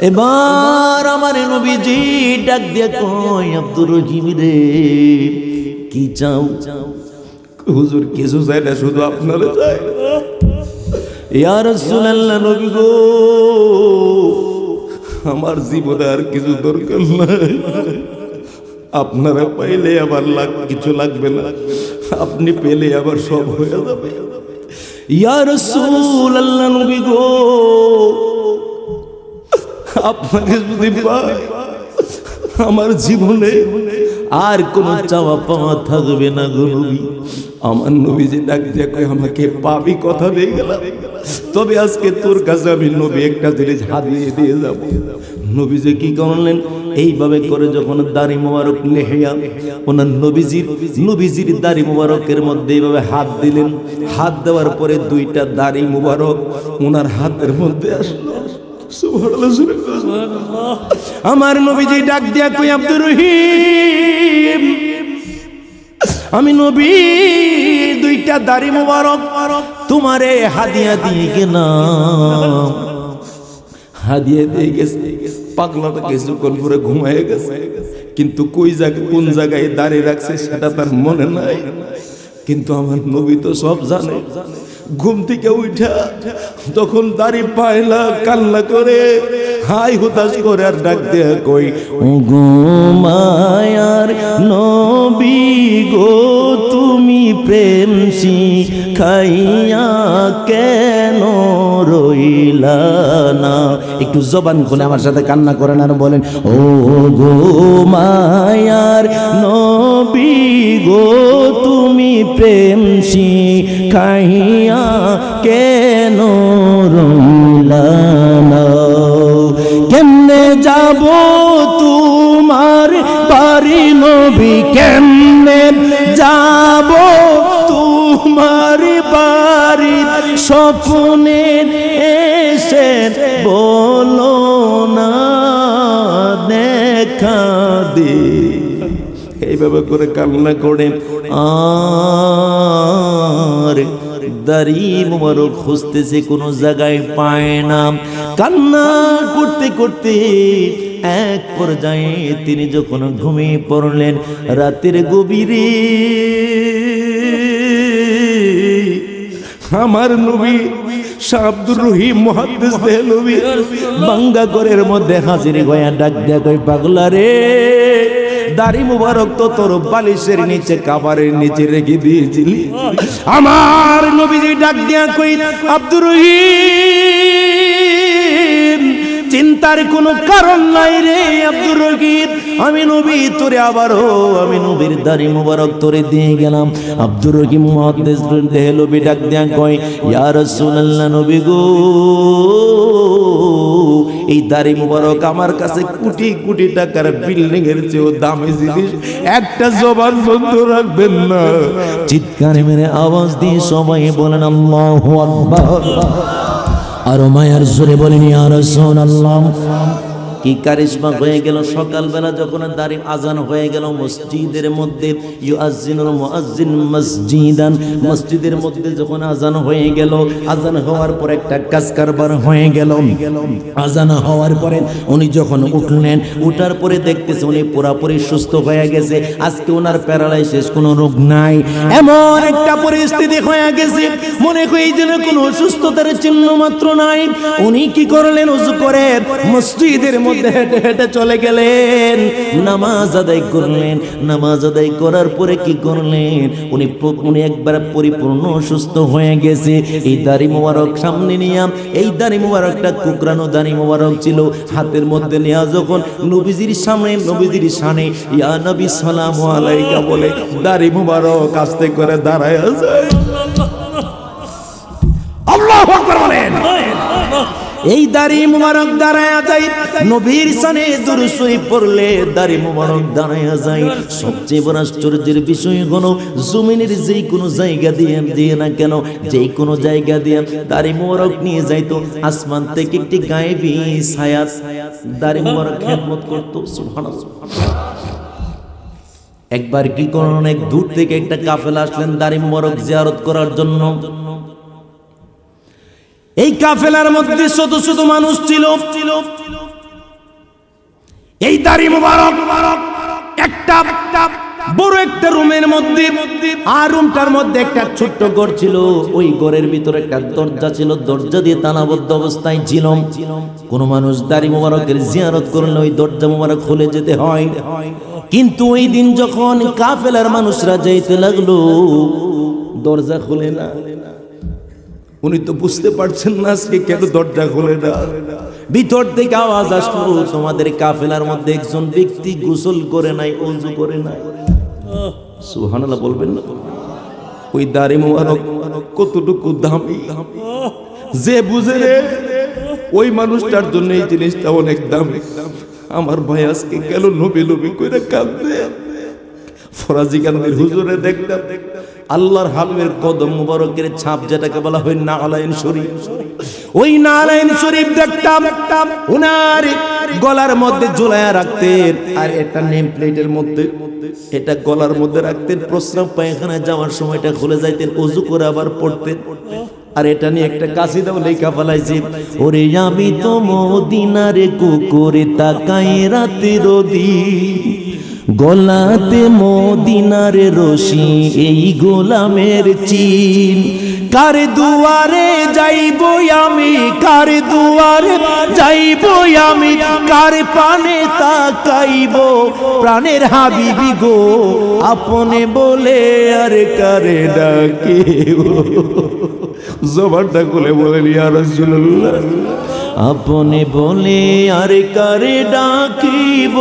এবার আমার নবীজি ডাক দিয়ে কয়, আব্দুর রহিম রে, কি চাও? হুজুর কিছু চাই না, শুধু আপনার চাই। ইয়া রাসূলুল্লাহ, নবী গো, আমার জীবনে আর কিছু দরকার নাই, আপনারা পাইলে আমার কিছু লাগবে না, আপনি পেলে আবার সব হয়ে যাবে। ইয়া রাসূলুল্লাহ, নবী গো, আপনাকে যদি পাই আমার জীবনে আর কোনো চাওয়া পাওয়া থাকবে না গো নবী। আমার নবী যে ডাক দিয়ে কই আমাকে পাবি কথা দিয়ে গেলাম, তবে আজকে তোর কাছে আমি নবী একটা জিনিস হাদিয়ে দিয়ে যাব। নবী যে কি করলেন, এইভাবে করে যখন দাড়ি মোবারক লেহিয়া ওনার নবীজির দাড়ি মোবারকের মধ্যে এইভাবে হাত দিলেন, হাত দেওয়ার পরে দুইটা দাড়ি মোবারক ওনার হাতের মধ্যে আসলো। সুবহানাল্লাহ, সুবহানাল্লাহ। আমার নবীজি ডাক দিয়া কই আব্দুর রহিম, আমি নবী দুইটা দাড়ি মোবারক তোমারে হাদিয়া দিয়ে গেলাম। হাদিয়া দিয়ে গেছে, পাগলাটা কিছুক্ষণ পরে ঘুমায় গেছে, কিন্তু কোন জায়গায় দাঁড়িয়ে রাখছে সেটা তার মনে নাই। কিন্তু আমার নবী তো সব জানে। ঘুম থেকে উঠা তখন দাড়ি পায়লা কান্না করে হাই হুতাশ করে আর ডাক দেয়া কই ঘুমায়ার নবী গো তুমি প্রেম শিখাইয়া কেন রইলা না। একটু জবান খুলে আমার সাথে কান্না করেন আর বলেন, ও গো মায়ার নবী গো তুমি প্রেম শিখাইয়া কেন রইলা না। কেমনে যাব তোমার বাড়ি নবী, কেমনে যাব তোমার বাড়ি, স্বপ্নে এসে বলো না দেখা দে। এইভাবে করে কান্না করে আর দাড়ি মোবারক খুঁজতেছে, কোনো জায়গায় পায় না। কান্না করতে করতে এক পর্যায়ে তিনি যখন ঘুমিয়ে পড়লেন রাতের গভীরে, আমার নবী শাহ আব্দুর রহিম মুহাদ্দিস দেহলভী বাঙ্গা ঘরের মধ্যে হাজির হয়ে ডাক দেয়া কই পাগলা রে, দাড়ি মুবারক তো তোর বালিশের নিচে কাবারের নিচে রেখে দিয়েছিলি। আমার নবীজি ডাক দিয়া কই আব্দুর রহিম চিন্তার কোনো কারণ নাই রে আব্দুর রহিম, আমি নবী তোরে আবারও আমি নবীর দাড়ি মুবারক তোরে দিয়ে গেলাম। আব্দুর রহিম মুহাদ্দিস দেহলভী ডাক দিয়া কয় ইয়া রাসূলুল্লাহ, নবী গো এই দাড়ি মুবারক আমার কাছে কোটি কোটি টাকার বিল্ডিং এর চেয়েও দামি জিনিস, একটা জবান বন্ধ রাখবেন না। চিৎকার মেরে আওয়াজ দিয়ে সবাই বলেন আল্লাহু আকবার। আর মায়ার জোরে বলেন ইয়া রাসূলুল্লাহ। কি কারিশমা হয়ে গেল, সকালবেলা যখন দাড়ি আজান হয়ে গেল মসজিদের মধ্যে, ইউআজ্জিনুল মুআজ্জিন মসজিদান, মসজিদের মধ্যে যখন আজান হয়ে গেল, আজান হওয়ার পর একটা কাজ কারবার হয়ে গেল। আজান হওয়ার পরে উনি যখন উঠলেন, উঠার পরে দেখতেছে উনি পুরাপুরি সুস্থ হয়ে গেছে। আজকে ওনার প্যারালাইসিস, কোনো রোগ নাই, এমন একটা পরিস্থিতি হয়ে গেছে মনে হয় এই যেন কোনো অসুস্থতার চিহ্ন মাত্র নাই। উনি কি করলেন, ওযু করে মসজিদের মধ্যে হেঁটে হেঁটে চলে গেলেন, নামাজ আদায় করলেন। নামাজ আদায় করার পরে কি করলেন, উনি একবার পরিপূর্ণ সুস্থ হয়ে গেছে। এই দাড়ি মোবারক সামনে নিয়ে, এই দাড়ি মোবারকটা কুকরানো দাড়ি মোবারক ছিল, হাতের মধ্যে নেওয়া যখন নবীজির সামনে, নবীজির সামনে ইয়া নবী সালামু আলাইকা বলে দাড়ি মোবারক আস্তে করে দাঁড়ায় যায়। আল্লাহু আকবার বলেন। এই দাড়ি মুবারক দাঁড়ায়া যায়, নবীর সানে দুরূদ শরীফ পড়লে দাড়ি মুবারক দাঁড়ায়া যায়। সবচেয়ে বড় আশ্চর্যের বিষয় হলো জমিনের যেই কোনো জায়গা দিয়ে না কেন, যেই কোনো জায়গা দিয়ে দাড়ি মুবারক নিয়ে যাইতো, আসমান থেকে একটি গায়েবী ছায়া দাড়ি মুবারক খেদমত করতো। সুবহানাল্লাহ। একবার কি করলেন, অনেক দূর থেকে একটা কাফেলা আসলেন দাড়ি মুবারক জিয়ারত করার জন্য। এই কাফেলার মধ্যে শত শত মানুষ ছিল। এই দাড়ি মুবারক একটা বড় একটা রুমের মধ্যে, আর রুমটার মধ্যে একটা ছোট্ট ঘর ছিল। ওই ঘরের ভিতরে একটা দরজা ছিল, দরজা দিয়ে তালাবদ্ধ অবস্থায় ছিল। কোন মানুষ দাড়ি মুবারকের জিয়ারত করলে ওই দরজা মুবারক খুলে যেতে হয়। কিন্তু ওই দিন যখন কাফেলার মানুষরা যাইতে লাগলো, দরজা খুলে না। উনি তো বুঝতে পারছেন না আজকে কেন দরজা খুলে না। ভিতর থেকে আওয়াজ আসলো, তোমাদের কাফেলার মধ্যে একজন ব্যক্তি গোসল করে নাই, ওযু করে নাই। সুবহানাল্লাহ বলবেন না? ওই দাড়ি মোবারক কতটুকু দামি, যে বুঝে রে ওই মানুষটার জন্য এই জিনিসটা অনেক দামি। আমার ভাই আজকে গেল নবী নবী কইরা কাঁদবে। ফরাজি কান্দির হুজুরে দেখতাম আল্লাহর হাবিবের কদম মুবারকের ছাপ, যেটাকে বলা হয় নালাইন শরীফ, ওই নালাইন শরীফ দেখতাম উনার গলার মধ্যে ঝুলায়া রাখতেন। আর একটা নেম প্লেটের মধ্যে এটা গলার মধ্যে রাখতেন, প্রস্রাব পায়খানায় যাওয়ার সময়টা খুলে যাইতেন, ওযু করে আবার পড়তেন। আর এটা নিয়ে একটা কাসিদাও লেখা ফেলাইছে, ওরে আমি তো মদিনারে কুকুরে তাকাই রাতের দিন, গলাতে মদিনারে রশি এই গোলামের চিন। কার দুয়ারে যাইব আমি, কার দুয়ারে যাইব আমি, কার পানে তাকাইব, প্রাণের হাবিবি গো আপনে বলে আর কারে ডাকিব। জবানটা খুলে বলেন ইয়া রাসূলুল্লাহ, আপনে বলে আর কারে ডাকিব,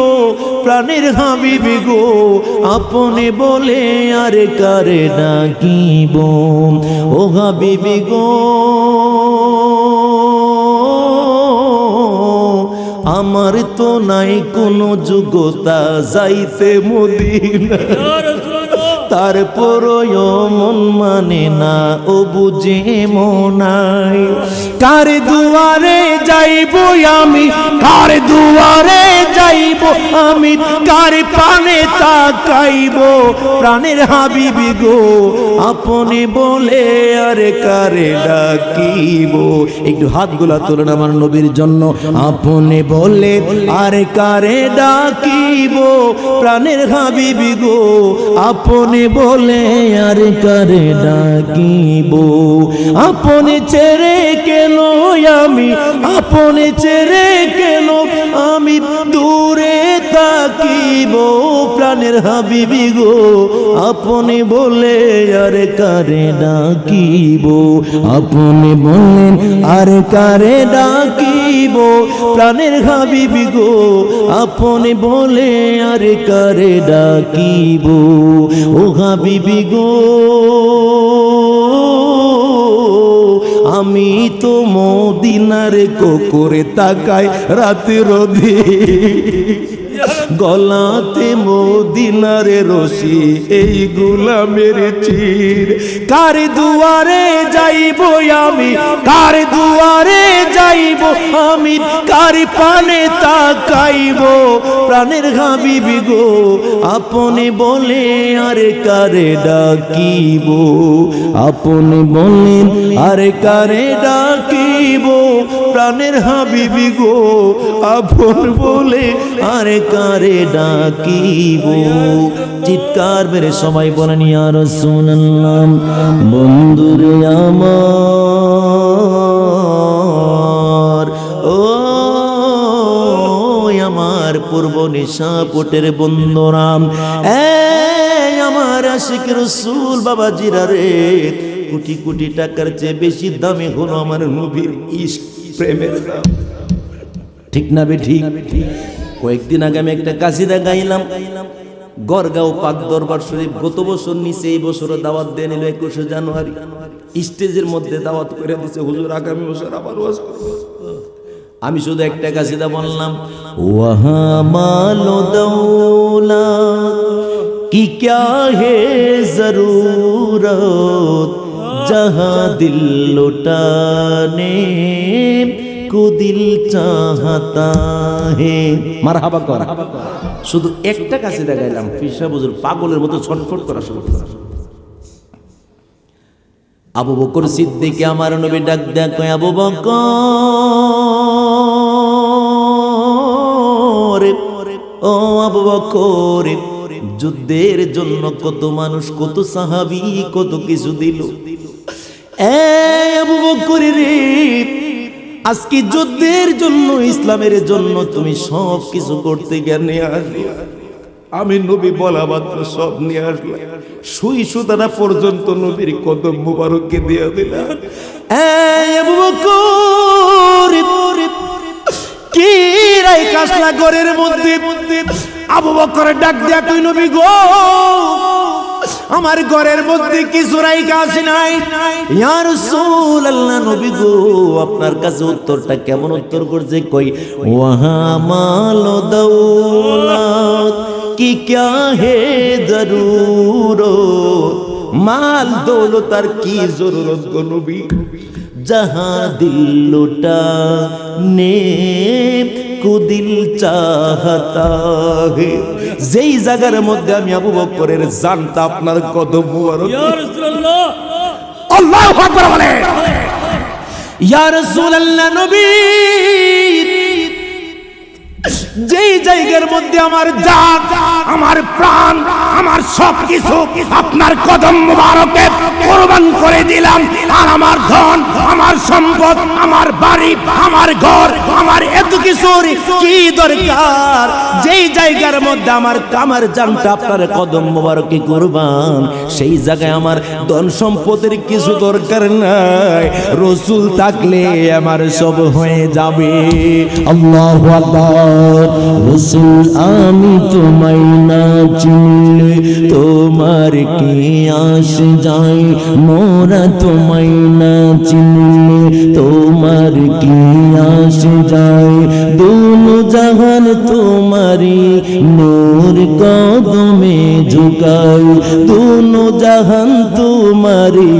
প্রাণের হাবিবি গো আপনে বলে আর কারে ডাকিব। ও হাবিবি গো আমার তো নাই কোনো যোগ্যতা যাইতে মদিনা, তারপরও মন মানে না, ও বুঝে মনাই। কার দুয়ারে যাইব আমি, কার দুয়ারে যাইব আমি, কার পানে তাকাইব, প্রাণের হাবিবি গো আপনি বলে আর কারে ডাকিব। একটু হাতগুলা তোলেন আমার নবীর জন্য। আপনি বলে আর কারে ডাকিব, প্রাণের হাবিবি গো আপনি বলে আর কারে ডাকিব। আপনি ছেড়ে কেন আমি, আপনি ছেড়ে কেন আমি দূরে থাকিব, প্রাণের হাবিবি গো আপনি বলে আর কারে ডাকিব। আপনি বলেন আর কারে ডাকিব, প্রাণের হাবিবি গো আপনি বলে আর কারে ডাকিব। ও হাবিবি গো আমি তো মদিনার কোকরে তাকাই রাতের দিন, গলাতে মদিনার রশি এই গোলামের চির। কার দুয়ারে যাইব আমি, কার দুয়ারে যাইব আমি, কার পানে তাকাইব, প্রাণের হাবিবি গো আপনি বলে আর কারে ডাকিব। আপনি বলেন আর কারে ডাকিব, প্রাণের হাবিবি গো আপন বলে আর কারে ডাকিব। চিৎকার মেরে সবাই বলেন ইয়া রাসূলুল্লাহ। বন্ধুরে আমার, ও আমার পূর্ব নিশাপুটের বন্ধুরাম, আমার আশিক রাসূল বাবাজিরা রে, কোটি কোটি টাকার চেয়ে বেশি দামি হলো আমার নবীর ইশক প্রেমের দাম। ঠিক না বে ঠিক? কয়েকদিন আগে আমি একটা কাসিদা গাইলাম, গড়গাঁও পাক দরবার শরীফ। গত বছর নিচে এই বছর দাওয়াত দিয়ে নিল 21শে জানুয়ারি, স্টেজের মধ্যে দাওয়াত করে দিছে, হুজুর আগামী বছর আবার ওয়াজ করব। আমি শুধু একটা কাসিদা বললাম, ওয়াহা মালো দৌলা কি ক্যা হে জরুরত, जहां दिल लुटाने को दिल चाहता है। মারহাবা কর। শুধু একটা কাসিদা গাইলাম, ফিসা হুজুর পাগলের মতো ছটফট করা শুরু করল। আবু বকর সিদ্দিক আমার নবী ডাক দেয়া কয়, আবু বকর, ও আবু বকর, যুদ্ধের জন্য কত মানুষ, কত সাহাবী, কত কিছু দিল। আবু বকর রে, আজকে যুদ্ধের জন্য, ইসলামের জন্য তুমি সব কিছু করতে জ্ঞানে আসলে, আমি নবী বলা মাত্র সব নিয়ে আসলাম, সুই সুতারা পর্যন্ত নবীর কদম মুবারককে দিয়ে দিলাম। আবু বকর, কাসলা ঘরের মধ্যে আবু বকর ডাক দিয়া কই নবী গো আমার ঘরের মধ্যে কিছু রাইখা আসি নাই। ইয়া রাসূলুল্লাহ, নবী গো আপনার কাছে উত্তরটা কেমন উত্তর করছে? কই ওয়াহা মাল দৌলত কি ক্যা হে জরুরত, মাল দৌলত আর কি জরুরত গো নবী, जहां दिल लुटाने को दिल चाहता है। যেই জায়গার মধ্যে আমি আবু বকরের জানটা আপনার কদম মুবারক। ইয়া রাসূলুল্লাহ, আল্লাহু আকবার বলে। ইয়া রাসূলুল্লাহ, নবী যেই জায়গার মধ্যে আমার জান, আমার প্রাণ, আমার সবকিছু আপনার কদম মুবারকে কুরবান করে দিলাম। আর আমার ধন, আমার সম্পদ, আমার বাড়ি, আমার ঘর, আমার এত কিছুর কি দরকার? যেই জায়গার মধ্যে আমার কামার জানটা আপনার কদম মোবারকে কুরবান, সেই জায়গায় আমার ধন সম্পদের কিছু দরকার নাই। রসুল থাকলে আমার সব হয়ে যাবে। আল্লাহু আকবার। রসুল আমি তোমায় না চিনলে তোমার কি আসে যায়, মোরা তোমায় না চিনলে তোমার কি আসে যায়। দোনো জাহান তোমারি নূর কদমে ঝুকাই, দোনো জাহান তোমারি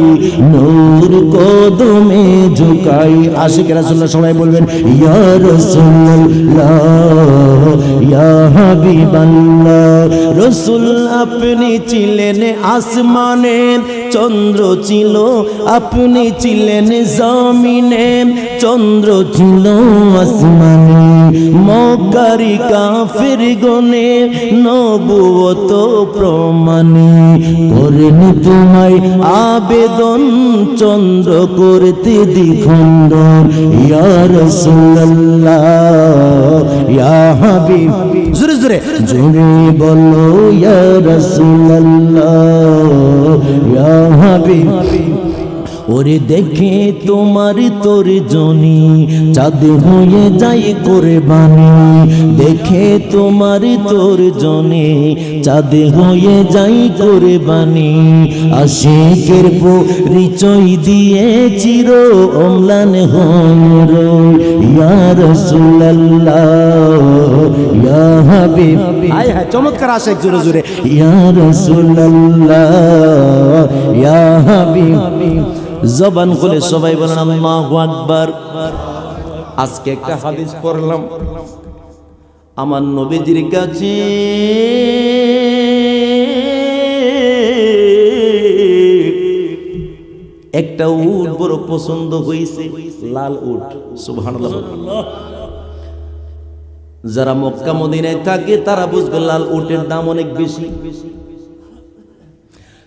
নূর কদমে ঝুকাই। আশিক রাসূলুল্লাহ সবাই বলবেন ইয়া রাসূলুল্লাহ, ইয়া হাবিবাল্লাহ। রসুল আপনি ছিলেন আসমানে, চন্দ্র ছিল আপনি ছিলেন জমিনে, চন্দ্র ছিল আসমানে মক্কারি কাফির গনে নবুয়ত প্রমাণে করেন তোমায় আবেদন চন্দ্র করতে দ্বিখণ্ডন। ইয়া রাসূলুল্লাহ, ইয়া হাবিব, জোরে জোরে জোরে বলো ইয়া রাসূলুল্লাহ, ইয়া হাবিব। ওরে দেখে তোমার তোর জনি চাঁদ হয়ে যায় কোরবানি, দেখে তোমার তোর জনি চাঁদ হয়ে যায় কোরবানি। আশিকের পরিচয় দিয়ে চির অম্লান হর ইয়া রাসূলুল্লাহ, ইয়া হাবিব। হায় হায় চমৎকার আশেক, জোরে জোরে ইয়া রাসূলুল্লাহ, ইয়া হাবিব। জবান খুলে সবাই বলেন আল্লাহু আকবার। আজকে একটা হাদিস পড়লাম আমার নবীজির কাছে, একটা উট বড় পছন্দ হয়েছে, লাল উট। সুবহানাল্লাহ। যারা মক্কা মদিনায় থাকে তারা বুঝবে লাল উটের দাম অনেক বেশি।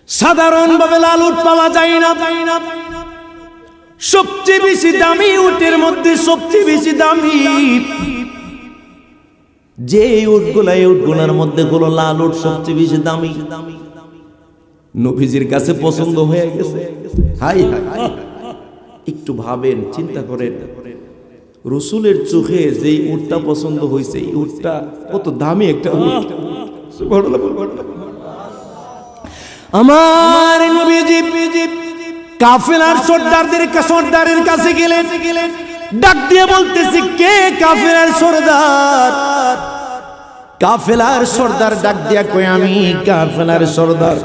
সাধারণভাবে লাল উট পাওয়া যায় না। সবচেয়ে বেশি দামি উটের মধ্যে সবচেয়ে বেশি দামি যে উটগুলা, এই উটগুলার মধ্যে হলো লাল উট সবচেয়ে বেশি দামি। নবীজির কাছে পছন্দ হয়ে গেছে। হাই হাই, একটু ভাবেন, চিন্তা করেন, রসুলের চোখে যেই উটটা পছন্দ হয়েছে, এই উটটা কত দামি একটা উট। আমার নবীজি কাফেলার সর্দারের কাছে গেলেন, ডাক দিয়ে বলতেছি কে কাফেলার সর্দার? কাফেলার সর্দার ডাক দিয়া কই আমি কাফেলার সর্দার।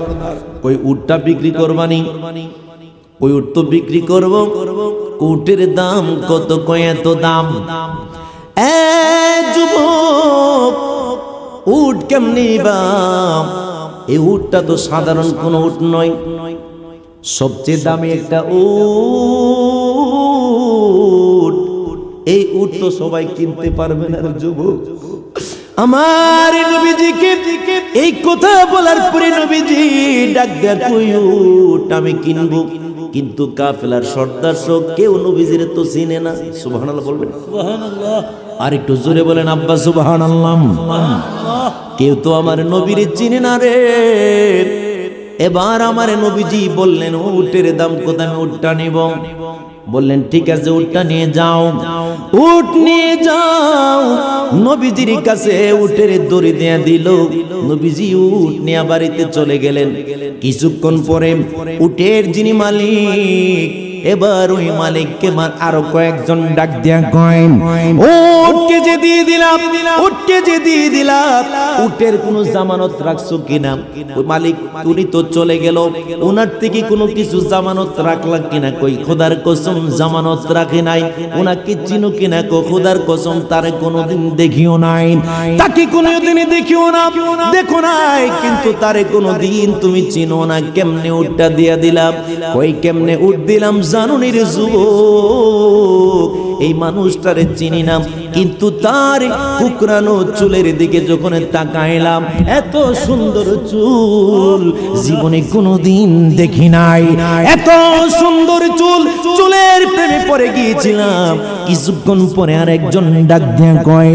কই উটটা বিক্রি করবানি? ওই উট তো বিক্রি করব। উটের দাম কত? কয় এত দাম। এ যুবক, উট কেমনি বাম? এই উটটা তো সাধারণ কোনো উট নয়, সবচেয়ে দামি একটা উট। এই উট তো সবাই কিনতে পারবে না রে যুবক। আমার নবীজিকে এই কথা বলার পরে নবীজি ডাক দেয়া কই উট আমি কিনবো, কিন্তু কাফেলার সর্দার সব কেউ নবীজির তো চিনে না। সুবহানাল্লাহ বলবেন। সুবহানাল্লাহ, আর একটু জোরে বলেন আব্বা সুবহানাল্লাহ। কেউ তো আমার নবীর চিনে না রে। এবার আমার নবীজি বললেন উটের দাম কত? আমি উটটা নিব। বললেন ঠিক আছে উটটা নিয়ে যাও। উট নিয়ে যাও। নবীজির কাছে উটের দড়ি দিয়ে দিল। নবীজি উট নিয়ে বাড়িতে চলে গেলেন। কিছুক্ষণ পরে উটের যিনি মালিক, এবার ওই মালিককে আরো কয়েকজন ডাক দিয়া কয়েন, উটকে যে দিয়ে দিলাম, উটকে যে দিয়ে দিলাম, উটের কোনো জামানত রাখছো কিনা? ওই মালিক উনি তো চলে গেল, ওনার থেকে কোনো কিছু জামানত রাখলা কিনা? কই খোদার কসম জামানত রাখে নাই। ওনাকে চিনো কিনা? কো খোদার কসম তারে কোনোদিন দেখিও নাই, তাকে কোনোদিন দেখিও না, দেখো নাই, কিন্তু তারে কোনোদিন তুমি চিনো না। কেমনে উটটা দিয়া দিলাম? কই কেমনে উট দিলাম জানুনি রে যুবক, এই মানুষটারে চিনি না, কিন্তু তার কুকরানো চুলের দিকে যখন তাকাইলাম, এত সুন্দর চুল জীবনে কোনোদিন দেখি নাই। এত সুন্দর চুল, চুলের প্রেমে পড়ে গিয়েছিলাম। কিছুক্ষণ পরে আর একজন ডাক দিয়ে কয়,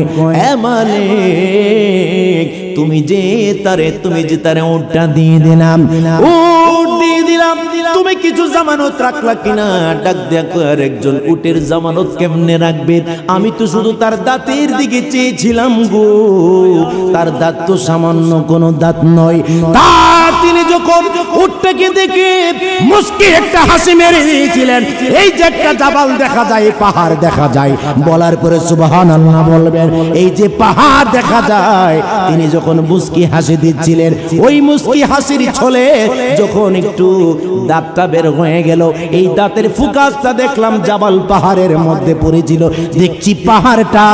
এ মালিক তুমি যে তারে উটটা দিয়ে দিলাম, উট দিয়ে দিলাম, তুমি কিছু জামানত রাখলা কিনা? ডাক দিয়া কয় আর একজন, উটের জামানত কেমনে রাখবে? আমি তো শুধু তার দাঁতের দিকে চেয়েছিলাম গো, তার দাঁত তো সামান্য কোনো দাঁত নয়। তার তিনি যখন উটটাকে দেখে মুস্কি একটা হাসি মেরে দিয়েছিলেন, এই যে একটা জাবাল দেখা যায়, পাহাড় দেখা যায়, বলার পরে সুবহানাল্লাহ বলবেন, এই যে পাহাড় দেখা যায়, তিনি যখন মুস্কি হাসি দিচ্ছিলেন, ওই মুস্কি হাসির ছলে যখন একটু দাঁতটা বের হয়ে গেল, এই দাঁতের ফুকাসটা দেখলাম জাবাল পাহাড়ের মধ্যে পড়েছিল। দেখছি পাহাড়টা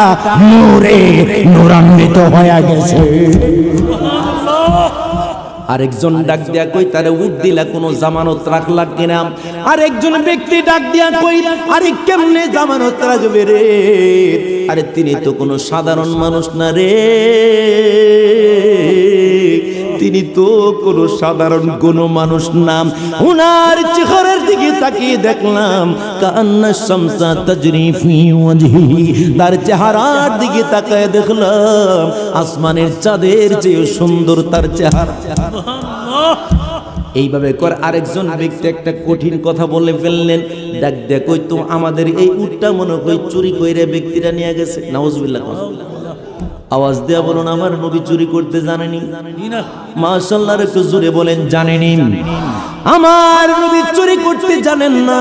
নূরে নূরান্বিত হয়ে গেছে। আরেকজন ডাক দিয়া কই, তারে উট দিলা কোনো জামানত রাখলা কিনা? আরেকজন ব্যক্তি ডাক দিয়া কই, আরে কেমনে জামানত রাখবে রে? আরে তিনি তো কোনো সাধারণ মানুষ না রে, তিনি তো কোনো সাধারণ কোনো মানুষ না। উনার চেহারার দিকে তাকিয়ে দেখলাম, কান্না শামসা তাজরি ফি ওয়াজহি, তার চেহারার দিকে তাকায় দেখলাম আসমানের চাঁদের চেয়ে সুন্দর তার চেহারা। এইভাবে কর আরেকজন ব্যক্তি একটা কঠিন কথা বলে ফেললেন, ডাক দেখ কই তো আমাদের এই উটটা মনে কই চুরি কইরে ব্যক্তিরা নিয়ে গেছে। নাউজুবিল্লাহ। আওয়াজ দেয়া বলুন, আমার নবী চুরি করতে জানেনি? মাশাআল্লাহ, একটু জোরে বলেন জানেনি? আমার নবী চুরি করতে জানেন না।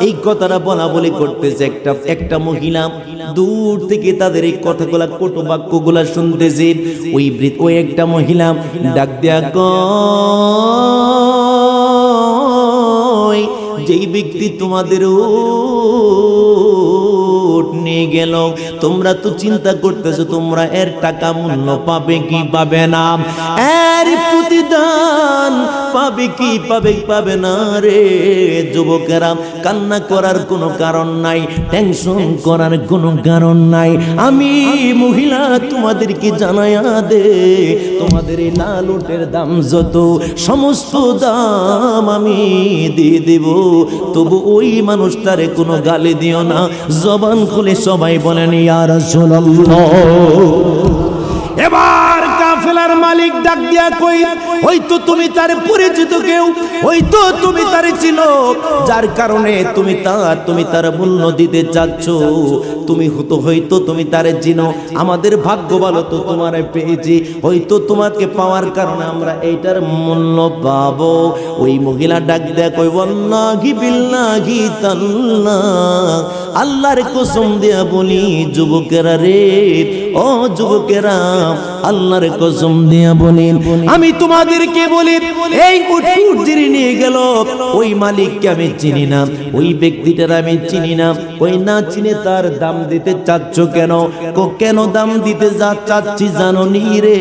এই কথাটা বলা বলি করতেছে একটা মহিলা দূর থেকে তাদের এই কথাগুলা কটু বাক্যগুলা শুনতেছে। ওই একটা মহিলা ডাক দেয়া কয়, যেই ব্যক্তি তোমাদের উট নিয়ে গেল, তোমরা তো চিন্তা করতেছো তোমরা এর টাকা মূল্য পাবে কি পাবে না, এর প্রতিদান পাবে কি পাবে না রে। যুবকেরা, কান্না করার কোনো কারণ নাই, টেনশন করার কোনো কারণ নাই। আমি মহিলা তোমাদেরকে জানায়া দে, তোমাদের এই লাল উটের দাম যত, সমস্ত দাম আমি দিয়ে দেব, তবু ওই মানুষটারে কোনো গালি দিও না। জবান খুলে সবাই বলেন ইয়া রাসূলুল্লাহ। এবার কাফেলার মালিক ডাক দিয়া কই, ওই তো তুমি তার পরিচিত কেউ, ওই তো তুমি তার চিনো, যার কারণে তুমি তার মূল্য দিতে চাচ্ছ। তুমি হয়তো তুমি তারে চিনো, আমাদের ভাগ্য ভালো তো তোমারে পেয়েছি, হয়তো তোমাকে পাওয়ার কারণে আমরা এইটার মূল্য পাবো। ওই মহিলা ডাক দেয়া কই, ওয়াল্লাহি বিল্লাহি তাল্লাহ, আল্লাহর কসম দিয়া বলি যুবকেরা রে, ও যুবকেরা, আল্লাহর কসম দিয়া বলি, আমি তোমাদেরকে বলি, এই উট যিনি নিয়ে গেল ওই মালিককে আমি চিনি না, ওই ব্যক্তিটার আমি চিনি না। ওই না চিনে তার দাম দিতে চাচ্ছ কেন? কেন দাম দিতে চাচ্ছি জানো নি রে?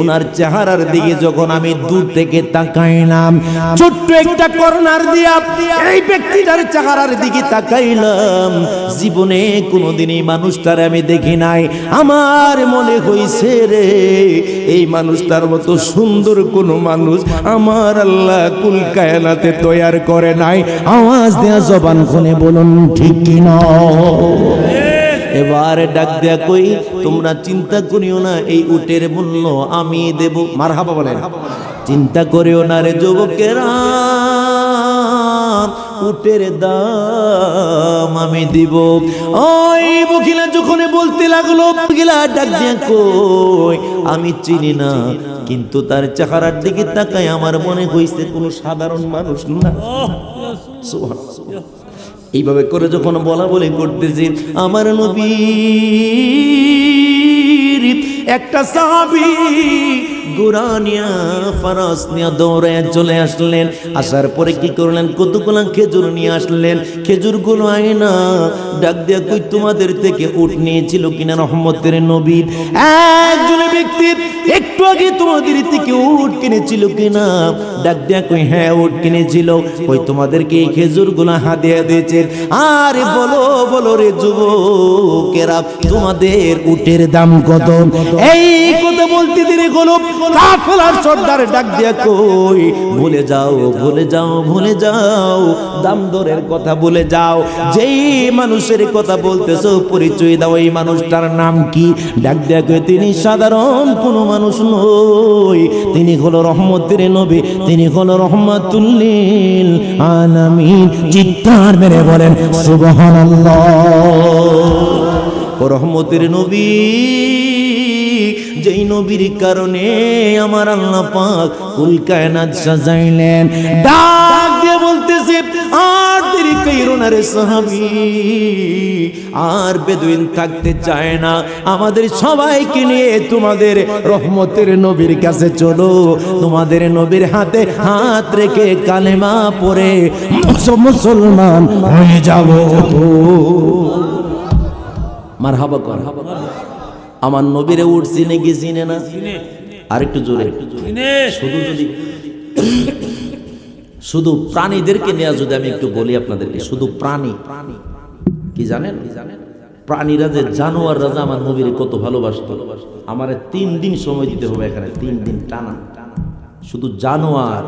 ওনার চেহারার দিকে যখন আমি দূর থেকে তাকাইলাম, ছোট্ট একটা কর্নার দিয়া এই ব্যক্তিটার চেহারার দিকে তাকাইলাম, জীবনে কোনোদিনই মানুষটার আমি দেখি নাই। আমার মনে হইছে রে, এই মানুষটার মতো সুন্দর কোনো মানুষ আমার আল্লাহ কুল কায়নাতে তৈয়ার করে নাই। আওয়াজ দেয়া জবান খুলে বলুন ঠিক কি না? এবার ডাক দেয়া কই, তোমরা চিন্তা করিও না, এই উটের মূল্য আমি দেব। মারহাবা বলেন। চিন্তা করিও না রে যুবকেরা, উটের দাম আমি দিব। ওই মহিলা যখন বলতে লাগলো, মহিলা ডাক দিয়া কই আমি চিনি না, কিন্তু তার চেহারার দিকে তাকায় আমার মনে হইছে কোনো সাধারণ মানুষ না। সুবহানাল্লাহ। এইভাবে করে যখন বলা বলি করতেছি, আমার নবী একটা সাহাবী গুরানিয়া ফারাস নিয়ে দৌড়ে চলে আসলেন। আসার পরে কি করলেন, কতগুলো খেজুর নিয়ে আসলেন। খেজুরগুলো আয়না ডাক দিয়া কই তোমাদের থেকে উট নিয়েছিল কিনা রহমতের নবী? একজন ব্যক্তির একটু আগে তোমাদের থেকে উট কিনেছিল কিনা? ডাক দিয়া কই হ্যাঁ উট কিনেছিল। কই তোমাদেরকে এই খেজুরগুলো হাদিয়া দিয়েছে। আরে বলো বলো রে যুবকেরা, তোমাদের উটের দাম কত? এই কথা বলতে দেরি হলো, কাফেলার সর্দার ডাক দিয়া কই ভুলে যাও ভুলে যাও ভুলে যাও, দাম দরের কথা ভুলে যাও। যেই মানুষের কথা বলতেছো পরিচয় দাও, এই মানুষটার নাম কি? ডাক দিয়া কই তিনি সাধারণ কোনো মানুষ নয়, তিনি হলো রহমতের নবী, তিনি হলো রহমাতুল লিল আলামিন। চিৎকার মেরে বলেন সুবহানাল্লাহ। ও রহমতের নবী, যেই নবীর কারণে আমার আল্লাহ পাক কুল কায়নাত সাজাইলেন। ডাক দিয়ে বলতেছে আর দেরি কইরো না রে সাহাবী, আর বেদুইন থাকতে চায় না, আমাদের সবাইকে নিয়ে তোমাদের রহমতের নবীর কাছে চলো। তোমাদের নবীর হাতে হাত রেখে কালেমা পড়ে মুসলমান হয়ে যাব। মারহাবা কর। আমার নবীরে উঠ চিনে কি চিনে না? আর একটু জোরে, শুধু যদি শুধু প্রাণীদেরকে নিয়ে যদি আমি একটু বলি আপনাদেরকে, শুধু প্রাণী কি জানেন? প্রাণীরা যে জানোয়াররা যে আমার নবীরে কত ভালোবাসতো। আমার 3 দিন সময় দিতে হবে এখানে, 3 দিন টানা। শুধু জানোয়ার,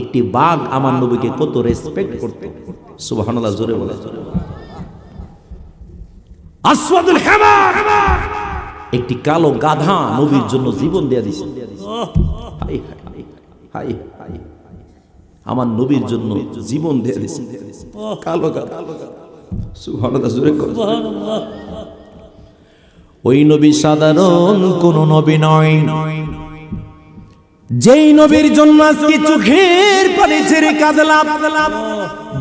একটি বাঘ আমার নবীকে কত রেসপেক্ট করতো। সুবহানাল্লাহ, জোরে বলে। আসওয়াদুল হিমার, একটি কালো গাধা নবীর জন্য জীবন দেয়া দিছে। হাই হাই হাই হাই, আমার নবীর জন্য জীবন দেয়া দিছে কালো গাধা। সুবহানাল্লাহ, জোরে করে। ওই নবী সাধারণ কোন নবী নয়, যেই নবীর জন্য আজকে চোখের পানি ছেড়ে কাঁদলাম।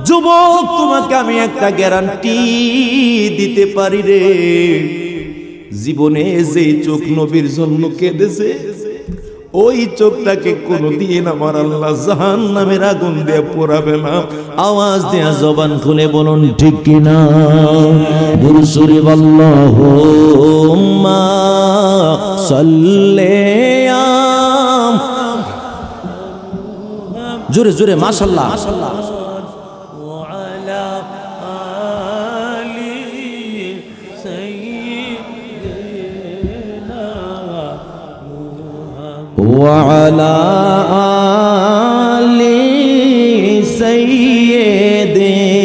যুবক, তোমাকে আমি একটা গ্যারান্টি দিতে পারি রে, জীবনে যেই চোখ নবীর জন্য কেঁদেছে, ওই চোখটাকে কোনদিন আমার আল্লাহ জাহান্নামের আগুন দিয়ে পোড়াবে না। আওয়াজ দেয়া জবান খুলে বলুন ঠিক কিনা? দুরুসুরি আল্লাহুম্মা সাল্লি জোরে জোরে মাশাআল্লাহ। وعلى آل سيدنا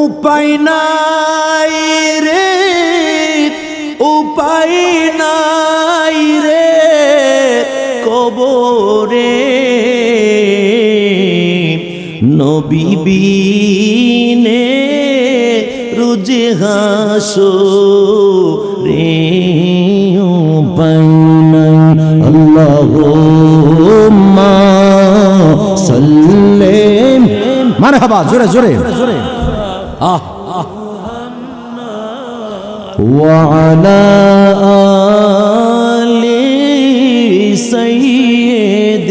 উপায় নাই রে, উপায় নাই রে কবরে, নবী বিনে রোজে হাসরে উপায় নাই। আল্লাহুম্মা সাল্লি, মারহাবা, জোরে জোরে জোরে। আহ ওয়া আলা আলি সাইয়্যিদিনা।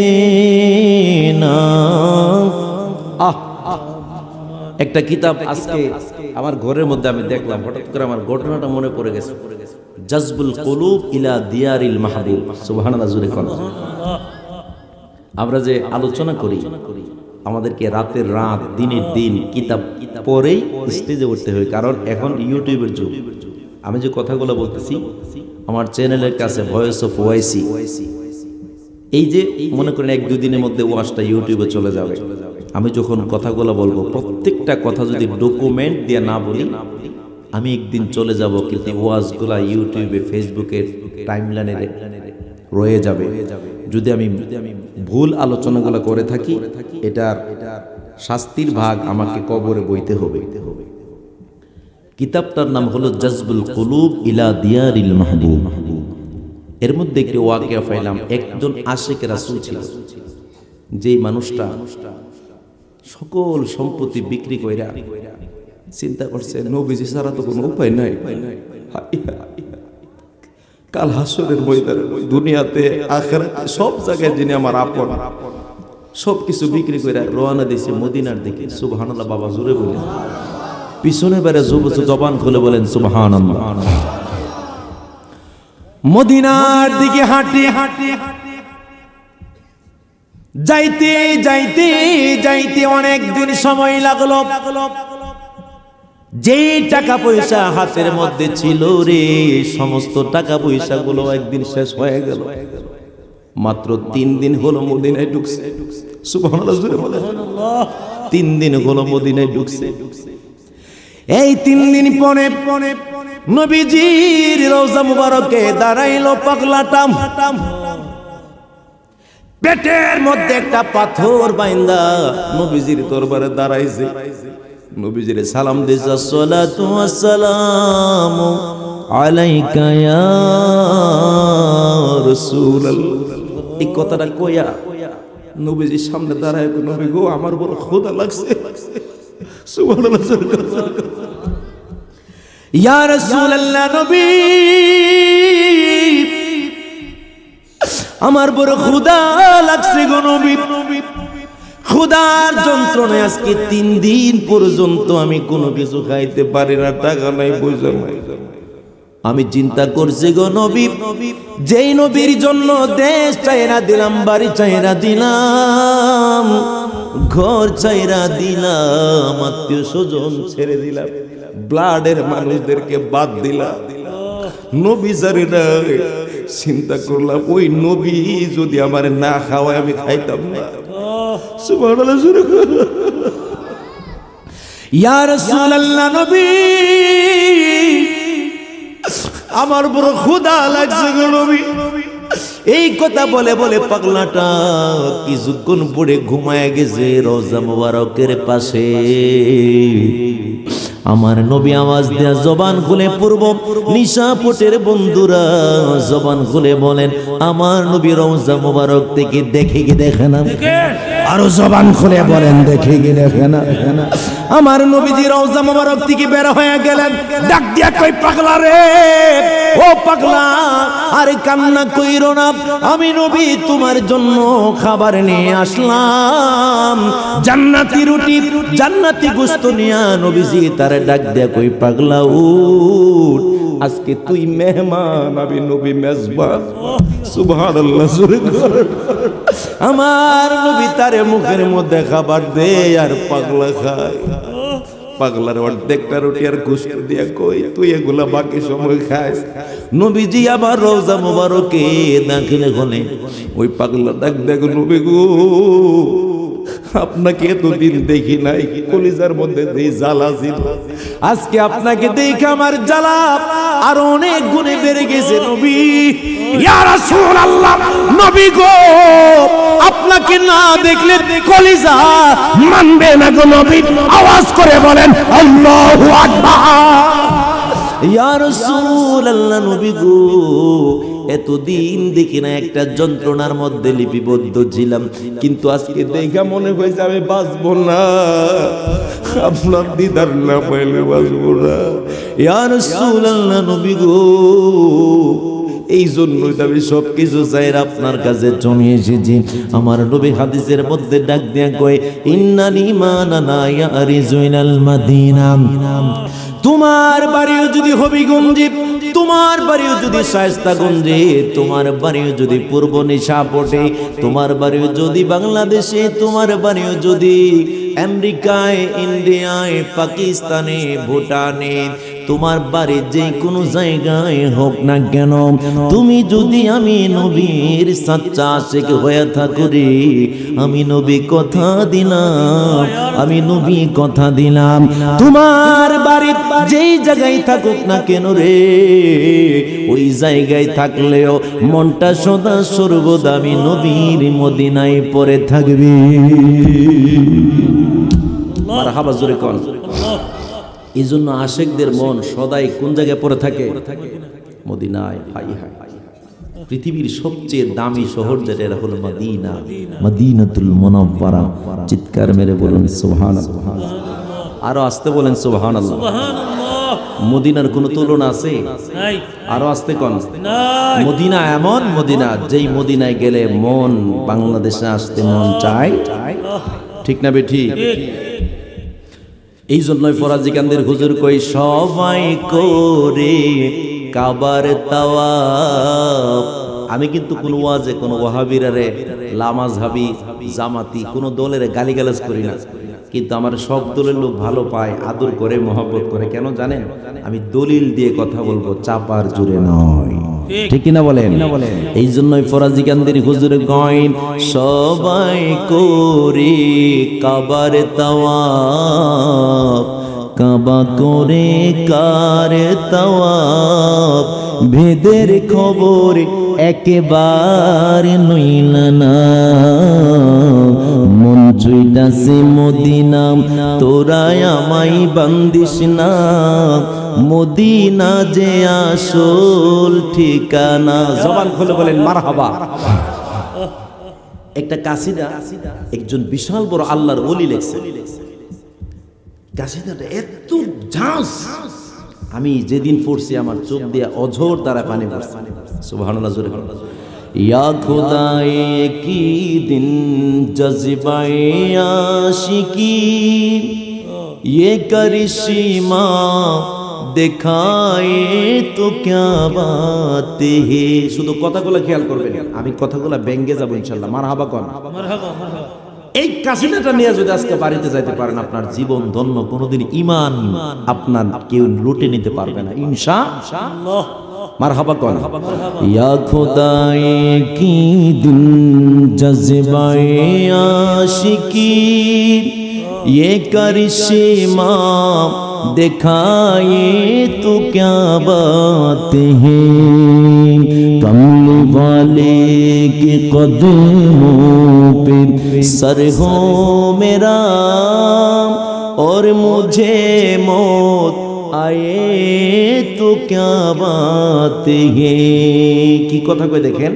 একটা কিতাব আজকে আমার ঘরের মধ্যে আমি দেখলাম, হঠাৎ করে আমার ঘটনাটা মনে পড়ে গেছে। জাজবুল কুলুব ইলা দিয়ারিল মাহবুব। সুবহানাল্লাহ, জোরে কোন। আমরা যে আলোচনা করি, আমাদেরকে রাতের রাত দিনের দিন কিতাব পড়েই স্টেজে উঠতে হয়, কারণ এখন ইউটিউবের যুগ। আমি যে কথাগুলো বলতেছি, আমার চ্যানেলের কাছে ভয়েস অফ ওয়াইসি, এই যে মনে করেন 1-2 দিনের মধ্যে ওয়াজটা ইউটিউবে চলে যাবে। আমি যখন কথাগুলো বলবো, প্রত্যেকটা কথা যদি ডকুমেন্ট দিয়ে না বলি, আমি একদিন চলে যাব, কিন্তু ওয়াজগুলা ইউটিউবে ফেসবুকের টাইমলাইনে রয়ে যাবে। যদি আমি ভুল আলোচনাগুলো করে থাকি এটার শাস্তির ভাগ আমাকে কবরে বইতে হবে। কিতাবটার নাম হলো জাজবুল কুলুব ইলা দিয়ারিল মাহবুব। এর মধ্যে একটি ওয়াকিয়া পাইলাম। একজন আশিক রাসূল ছিল, যেই মানুষটা সকল সম্পত্তি বিক্রি কইরা চিন্তা করছে নবীজি ছাড়া তো কোনো উপায় নাই, কাল হাসরের ময়দানে দুনিয়াতে আখিরাতে সব জায়গায় যিনি আমার আপন, সব কিছু বিক্রি কইরা রওনা দিয়েছে মদিনার দিকে। সুবহানাল্লাহ, বাবা জোরে বলেন। পিছনে বেড়ে জবান খুলে বলেন সুবহানাল্লাহ। মদিনার দিকে হাঁটি হাঁটি যাইতে যাইতে যাইতে অনেক দিন সময় লাগলো। যেই টাকা পয়সা হাতের মধ্যে ছিল রে, সমস্ত টাকা পয়সা গুলো একদিন শেষ হয়ে গেল। মাত্র 3 দিন হলো মদিনায় ঢুকছে। সুবহানাল্লাহ জোরে বলেন। 3 দিন হলো মদিনায় ঢুকছে। এই 3 দিন পরে নবীজির রওজা মুবারকে দাঁড়াইলো পাগলাটা। পেটের মধ্যে একটা পাথর বাইন্দা নবীজির দরবারে দাঁড়াইছে। নবীজির সালাম দিয়েছে, আসসালাতু ওয়াসসালামু আলাইকা ইয়া রাসূলুল্লাহ। এই কথাটা কইয়া নবীজির সামনে দাঁড়ায়, নবী গো আমার বড় ক্ষুধা লাগছে। সুবহানাল্লাহ। ইয়া রাসূলুল্লাহ, নবী আমার বড় ক্ষুধা লাগছে গো নবী। ক্ষুধার যন্ত্রণায় আজকে 3 দিন পর্যন্ত আমি কোনো কিছু খাইতে পারি না, টাকা নাই পয়সা নাই। আমি চিন্তা করছি গো নবী, যেই নবীর জন্য দেশ চাইরা দিলাম, বাড়ি চাইরা দিলাম, ঘর চাইরা দিলাম, আত্মীয় স্বজন ছেড়ে দিলাম, ব্লাডের মানুষদেরকে বাদ দিলাম, নবী জানি না। চিন্তা করলাম ওই নবী যদি আমার না খাওয়ায় আমি খাইতাম না। সুবহানাল্লাহ। ইয়া রাসূলুল্লাহ, নবী আমার বড় ক্ষুধা লাগছে গো নবী। এই কথা বলে বলে পাগলাটা কিছুক্ষণ পরে ঘুমায় গেছে রওজা মুবারকের পাশে। আমার নবী আওয়াজ দেয়া জবান খুলে পূর্ব নিশাপটের বন্ধুরা জবান খুলে বলেন, আমার নবী রওজা মুবারক থেকে দেখে কি দেখে না? আরো জবান খুলে বলেন, দেখে কি দেখে না? আমার নবীজি রওজা মুবারক থেকে বের হয়ে গেলেন। ডাক দিয়া কই, পাগলা রে, ও পাগলা, আরে কান্না কইরো না, আমি নবী তোমার জন্য খাবার নিয়ে আসলাম, জান্নাতি রুটি জান্নাতি গোশত নিয়া। নবীজি তারে ডাক দিয়া কই, পাগলা উঠ, আজকে তুই মেহমান, আমি নবী মেজবান। সুবহানাল্লাহ। আমার নবী তারে মুখের মধ্যে খাবার দে আর পাগলা খায়। পাগলার অর্ধেকটা রুটি আর গোশত দিয়া কই, তুই এগুলা বাকি সময় খাস। নবীজি আবার রওজা মুবারকে দাখিল হলে ওই পাগলা ডাক দেখো, নবী গো আপনাকে এতদিন দেখি নাই, কলিজার মধ্যে যে জ্বালা ছিল, আজকে আপনাকে দেখে আমার জ্বালা আর অনেক গুণে বেড়ে গেছে নবী। ইয়া রাসূলুল্লাহ, নবী গো আপনাকে না দেখলে কলিজা মানবে না গো নবী। আওয়াজ করে বলেন আল্লাহু আকবার। ইয়া রাসূলুল্লাহ, নবী গো এতদিন দেখি না একটা যন্ত্রণার মধ্যে লিপিবদ্ধ ছিলাম, কিন্তু আজকে দেখা মনে হয়েছে আমি বাঁচবো না, আপনার দিদার না পাইলে বাঁচবো না। ইয়া রাসূলুল্লাহ, নবী গো এই জন্যই আমি সবকিছু চাই আপনার কাছে চলে এসেছি। আমার নবী হাদিসের মধ্যে ডাক দিয়া কয়, ইন্নাল ঈমানা ইয়ারিজু ইলাল মাদিনা। তোমার বাড়িও যদি হবিগঞ্জে, তোমার বাড়িও যদি শায়েস্তাগঞ্জে, তোমার বাড়িও যদি পূর্ব নিশাপটে, তোমার বাড়িও যদি বাংলাদেশে, তোমার বাড়িও যদি আমেরিকায়, ইন্ডিয়ায়, পাকিস্তানে, ভুটানে, তোমার বাড়ি যে কোনো জায়গায় হোক না কেন, তুমি যদি আমি নবীর সাচ্চা আশিক হয়ে থাকো রে, আমি নবী কথা দিলাম, আমি নবী কথা দিলাম, তোমার বাড়ি যেই জায়গায় থাকুক না কেন রে, ওই জায়গায় থাকলেও মনটা সদা সর্বদা আমি নবীর মদিনায় পড়ে থাকবে। মারহাবা, জোরে কোন। এই জন্য আশেকদের মন সদাই কোন জায়গায় পড়ে থাকে? মদিনায়। হাই হাই, পৃথিবীর সবচেয়ে দামি শহর যেটা, এটা হলো মদিনা, মদিনাতুল মুনাওয়ারা। চিৎকার মেরে বলুন সুবহানাল্লাহ। আরো আসতে বলেন সুবহানাল্লাহ। মদিনার কোনো তুলনা আছে? নাই, আরো আসতে কোন। নাই। মদিনা এমন মদিনা, যেই মদিনায় গেলে মন বাংলাদেশে আসতে মন চায়, ঠিক না বেঠি? এই জন্যই ফরাজি কান্দের হুজুর কই, সবাই করে কাবার তাওয়াফ। আমি কিন্তু কোন ওয়াজে কোন ওয়াহাবিরারে, লামাজহাবি, জামাতি কোন দলের গালিগালাজ করি না, কিন্তু আমার সব দলের লোক ভালো পায়, আদর করে, মহব্বত করে। কেন জানেন? আমি দলিল দিয়ে কথা বলবো, চাপার জোরে নয়, ঠিক কিনা বলেন? এই জন্যই ফরাজি কান্দের হুজুর কইন, সবাই করে কাবার তাওয়াফ, কাবা করে কার তাওয়াফ, ভেদের খবর একেবারে নইল না, মন চুইটাছে মদিনা, তোরা আমায় বান্দিস না, মদিনা যে আসল ঠিকানা। জবান খুলে বলেন মারহাবা। একটা কাসিদা একজন বিশাল বড় আল্লাহর ওলি লেখছে, কাসিদাটা এত ঝাঁস, আমি যেদিন পড়ছি আমার চোখ দিয়ে অঝোর দ্বারা পানি পড়ছে। সুবহানাল্লাহ, জোরে বলুন। ইয়া খুদায়ে কি দিন জজবায়ে আশিকি, ये करिश्मा দেখায়ে তো ক্যা বাত হে। শুধু কথাগুলো খেয়াল করবেন, আমি কথাগুলো ব্যঙ্গে যাবো ইনশাআল্লাহ। মারহাবা কোন। মারহাবা, মারহাবা। এই কাসিদাটা নিয়ে যদি আজকে বাড়িতে যাইতে পারেন, আপনার জীবন ধন্য, কোনোদিন ঈমান আপনার কেউ লুটে নিতে পারবে না ইনশাআল্লাহ। মারহাবা কোন। ইয়া খুদায়ে কি দিন জজবায়ে আশিকি, ये करिश्मा दिखाए तो क्या बात है, कमली वाले के कदमों पे सर हो मेरा, और मुझे मौत आए तो क्या बात है। की कथा कोई देखें,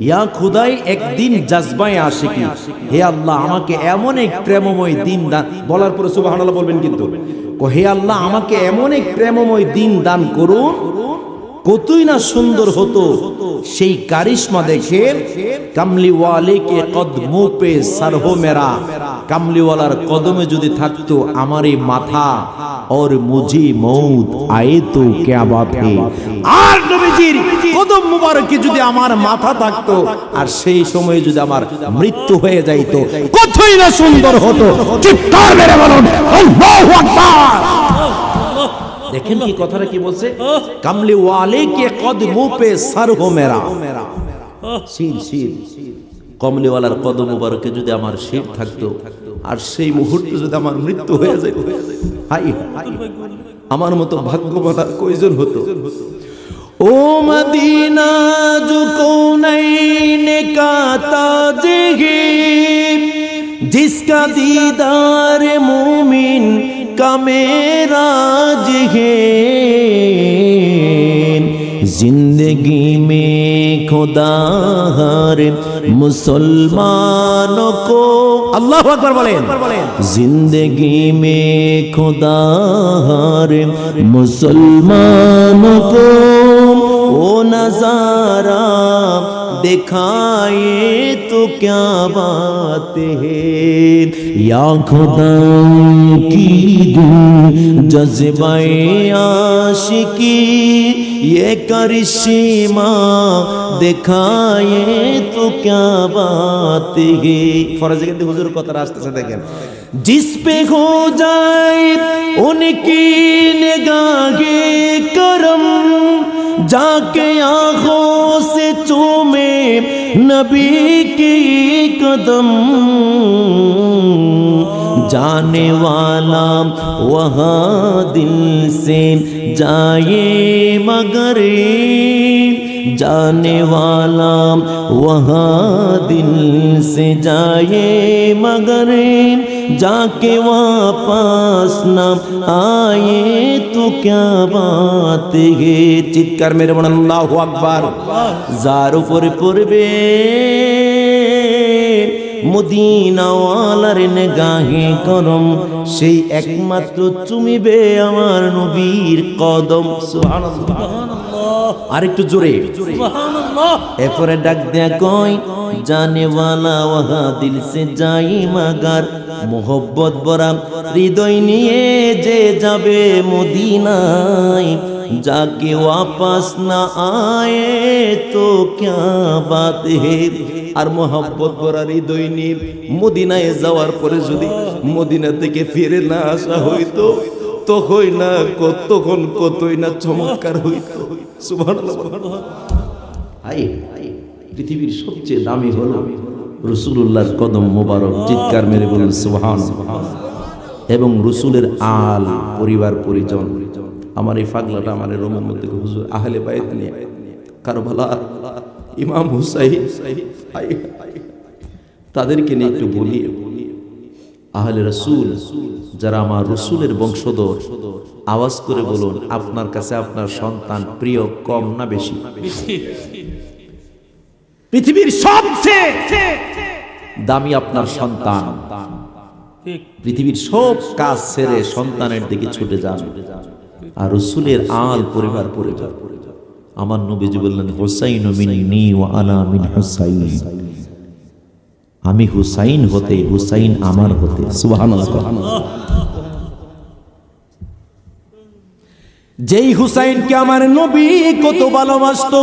ইয়া খুদাই একদিন জাজবায়ে আশিকি, হে আল্লাহ আমাকে এমন এক প্রেমময় দিন দান, বলার পরে সুবহানাল্লাহ বলবেন কিন্তু, হে আল্লাহ আমাকে এমন এক প্রেমময় দিন দান করুন, কতই না সুন্দর হতো সেই কারিশমা দেখে। কামলি ওয়ালে কে কদমো পে সর হো মেরা, কামলিওয়ালার কদমে যদি থাকতো আমার এই মাথা, और मुझे मौत आए तो क्या बात है। আর নবীজির কদম মুবারকে যদি আমার মাথা থাকতো, আর সেই সময়ে যদি আমার মৃত্যু হয়ে যাইতো, কতই না সুন্দর হতো। চিৎকার মেরে বলুন আল্লাহু আকবার। দেখেন কি কথাটা কি বলছে, কামলি ওয়ালে কে কদমো পে সর হো মেরা, শির শির, কমলিওয়ালার কদম মুবারকে যদি আমার শির থাকতো, আর সেই মুহূর্তে যদি আমার মৃত্যু হয়ে যেত, হাই আমার মতো ভাগ্যবান আর কয়জন হতো। ও মদিনা जो कौनैन का ताज है, जिसका दीदार मोमिन का मेराज है, जिंदगी में खुदा हर मुसलमानों को, अल्लाह अकबर बोलें, जिंदगी में खुदा हर मुसलमानों को वो नजारा दिखाए तो क्या बात है। या खुदा की जज्बाए आशिकी ये करिश्मा दिखाए तो क्या बात है। ফরজে কিন্তু হুজুর কথাটা আসতেছে দেখেন, जिस पे हो जाए उनकी निगाहे करम जाके आंखों से चूमे नबी की कदम जाने वाला वहाँ दिल से जाए मगर जाने वाला वहाँ दिल से जाए मगर जाके वापस न आए तो क्या बात है। চিৎকার মেরে বলেন আল্লাহু আকবার। যার উপরে পড়বে মদিনাওয়ালার নিগাহে করম সেই একমাত্র চুমিবে আমার নবীর কদম। সুবহানাল্লাহ, আরেকটু জোরে সুবহানাল্লাহ। এরপরে ডাক দেয়া কয় জানে ওয়ালা ওয়াহা দিল সে যাই মাগার মোহব্বত ভরা হৃদয় নিয়ে যে যাবে মদিনায় जाके वापस ना आए तो क्या बात है। আর মোহাব্বত ভরা হৃদয় নিয়ে মদিনায় যাওয়ার পরে যদি মদিনা থেকে ফিরে না আসা হইতো তখন না কতক্ষণ কতই না চমৎকার হইতো। সুবহানাল্লাহ। হাই পৃথিবীর সবচেয়ে দামি হলো রাসূলুল্লাহর কদম মোবারক। চিৎকার মেরে বলুন সুবহানাল্লাহ। এবং রাসূলের আল পরিবার পরিজন। আমার এই পাগলাটা আমার রুমের মধ্যে হুজুর আহলে বাইত নিয়ে কারবালার ইমাম হুসাইন তাদেরকে নিয়ে একটু বলি। আহলে রাসূল যারা আমার রাসূলের বংশধর, আওয়াজ করে বলুন আপনার কাছে আপনার সন্তান প্রিয় কম না বেশি? পৃথিবীর সবচেয়ে দামি আপনার সন্তান। ঠিক। পৃথিবীর সব কাজ ছেড়ে সন্তানের দিকে ছুটে যান আর রাসূলের আল পরিবার পরিবার। আমার নবীজি বললেন হুসাইন মিন্নি ওয়া আনা মিন হুসাইন, আমি হুসাইন হতে হুসাইন আমার হতে। সুবহানাল্লাহ। যেই হুসাইনকে আমার নবী কত ভালোবাসতো।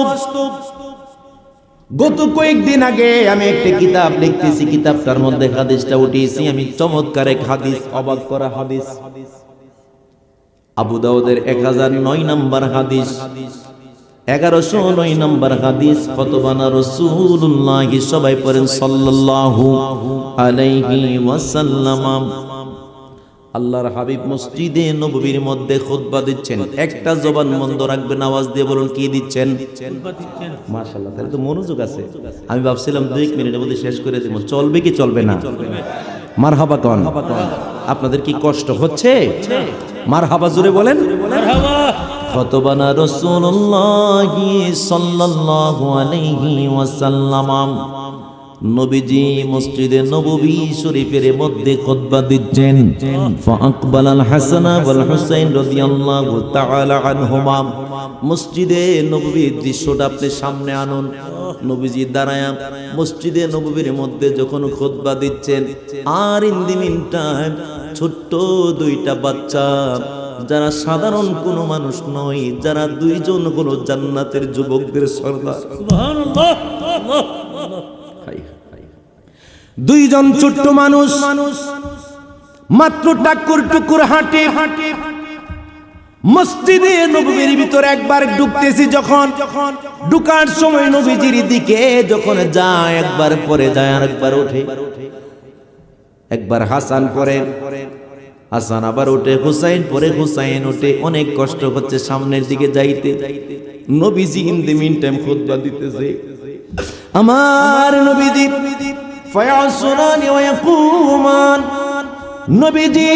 গত কয়েকদিন আগে আমি একটা কিতাব লিখতেছি, কিতাবটার মধ্যে হাদিসটা উঠিয়েছি আমি, চমৎকার এক হাদিস, অবাক করা হাদিস। আবু দাউদের 1009 নম্বর হাদিস, 1109 নম্বর হাদিস। খতবানা রাসূলুল্লাহ, সবাই পড়েন সাল্লাল্লাহু আলাইহি ওয়াসাল্লাম। আল্লাহর হাবিব মসজিদে নববীর মধ্যে খুতবা দিচ্ছেন। একটা জবান বন্ধ রাখবেন, আওয়াজ দিয়ে বলুন কি দিচ্ছেন? মাশাআল্লাহ, তাহলে তো মনোযোগ আছে। আমি ভাবছিলাম 2 মিনিটের মধ্যে শেষ করে দেব। চলবে কি চলবে না? মারহাবা কোন? আপনাদের কি কষ্ট হচ্ছে? মারহাবা জোরে বলেন। মারহাবা। খতবানা রাসূলুল্লাহ সাল্লাল্লাহু আলাইহি ওয়াসাল্লাম। নবীজি মসজিদে নববী শরীফের মধ্যে খুতবা দিচ্ছেন। ফাআকবালাল হাসান ওয়াল হুসাইন রাদিয়াল্লাহু তাআলা আনহুমা। মসজিদে নববীর দৃশ্যটা আপনি সামনে আনুন। নবীজি দাঁড়ায়া মসজিদে নববীর মধ্যে যখন খুতবা দিচ্ছেন, আর ইন দি মিন টাইম ছোট্ট 2টা বাচ্চা, যারা সাধারণ কোনো মানুষ নয়, যারা 2জন হলো জান্নাতের যুবকদের সর্দার। সুবহানাল্লাহ। আল্লাহ। 2জন ছোট্ট মানুষ মাত্র টাকুর টুকুর হাঁটে মসজিদে নববীর ভিতরে একবার ঢুকতেছি, যখন ঢুকার সময় নবীজির দিকে যখন যায়, একবার পরে যায় আর একবার ওঠে। একবার হাসান পরে, হাসান আবার ওঠে, হুসাইন পরে, হুসাইন ওঠে। অনেক কষ্ট হচ্ছে সামনের দিকে যাইতে। নবীজি ইন দি মিন টাইম খুতবা দিতেছে। আমার নবীজি ফায়াসুরানি ওয়া ইয়াকুমান, নবীজি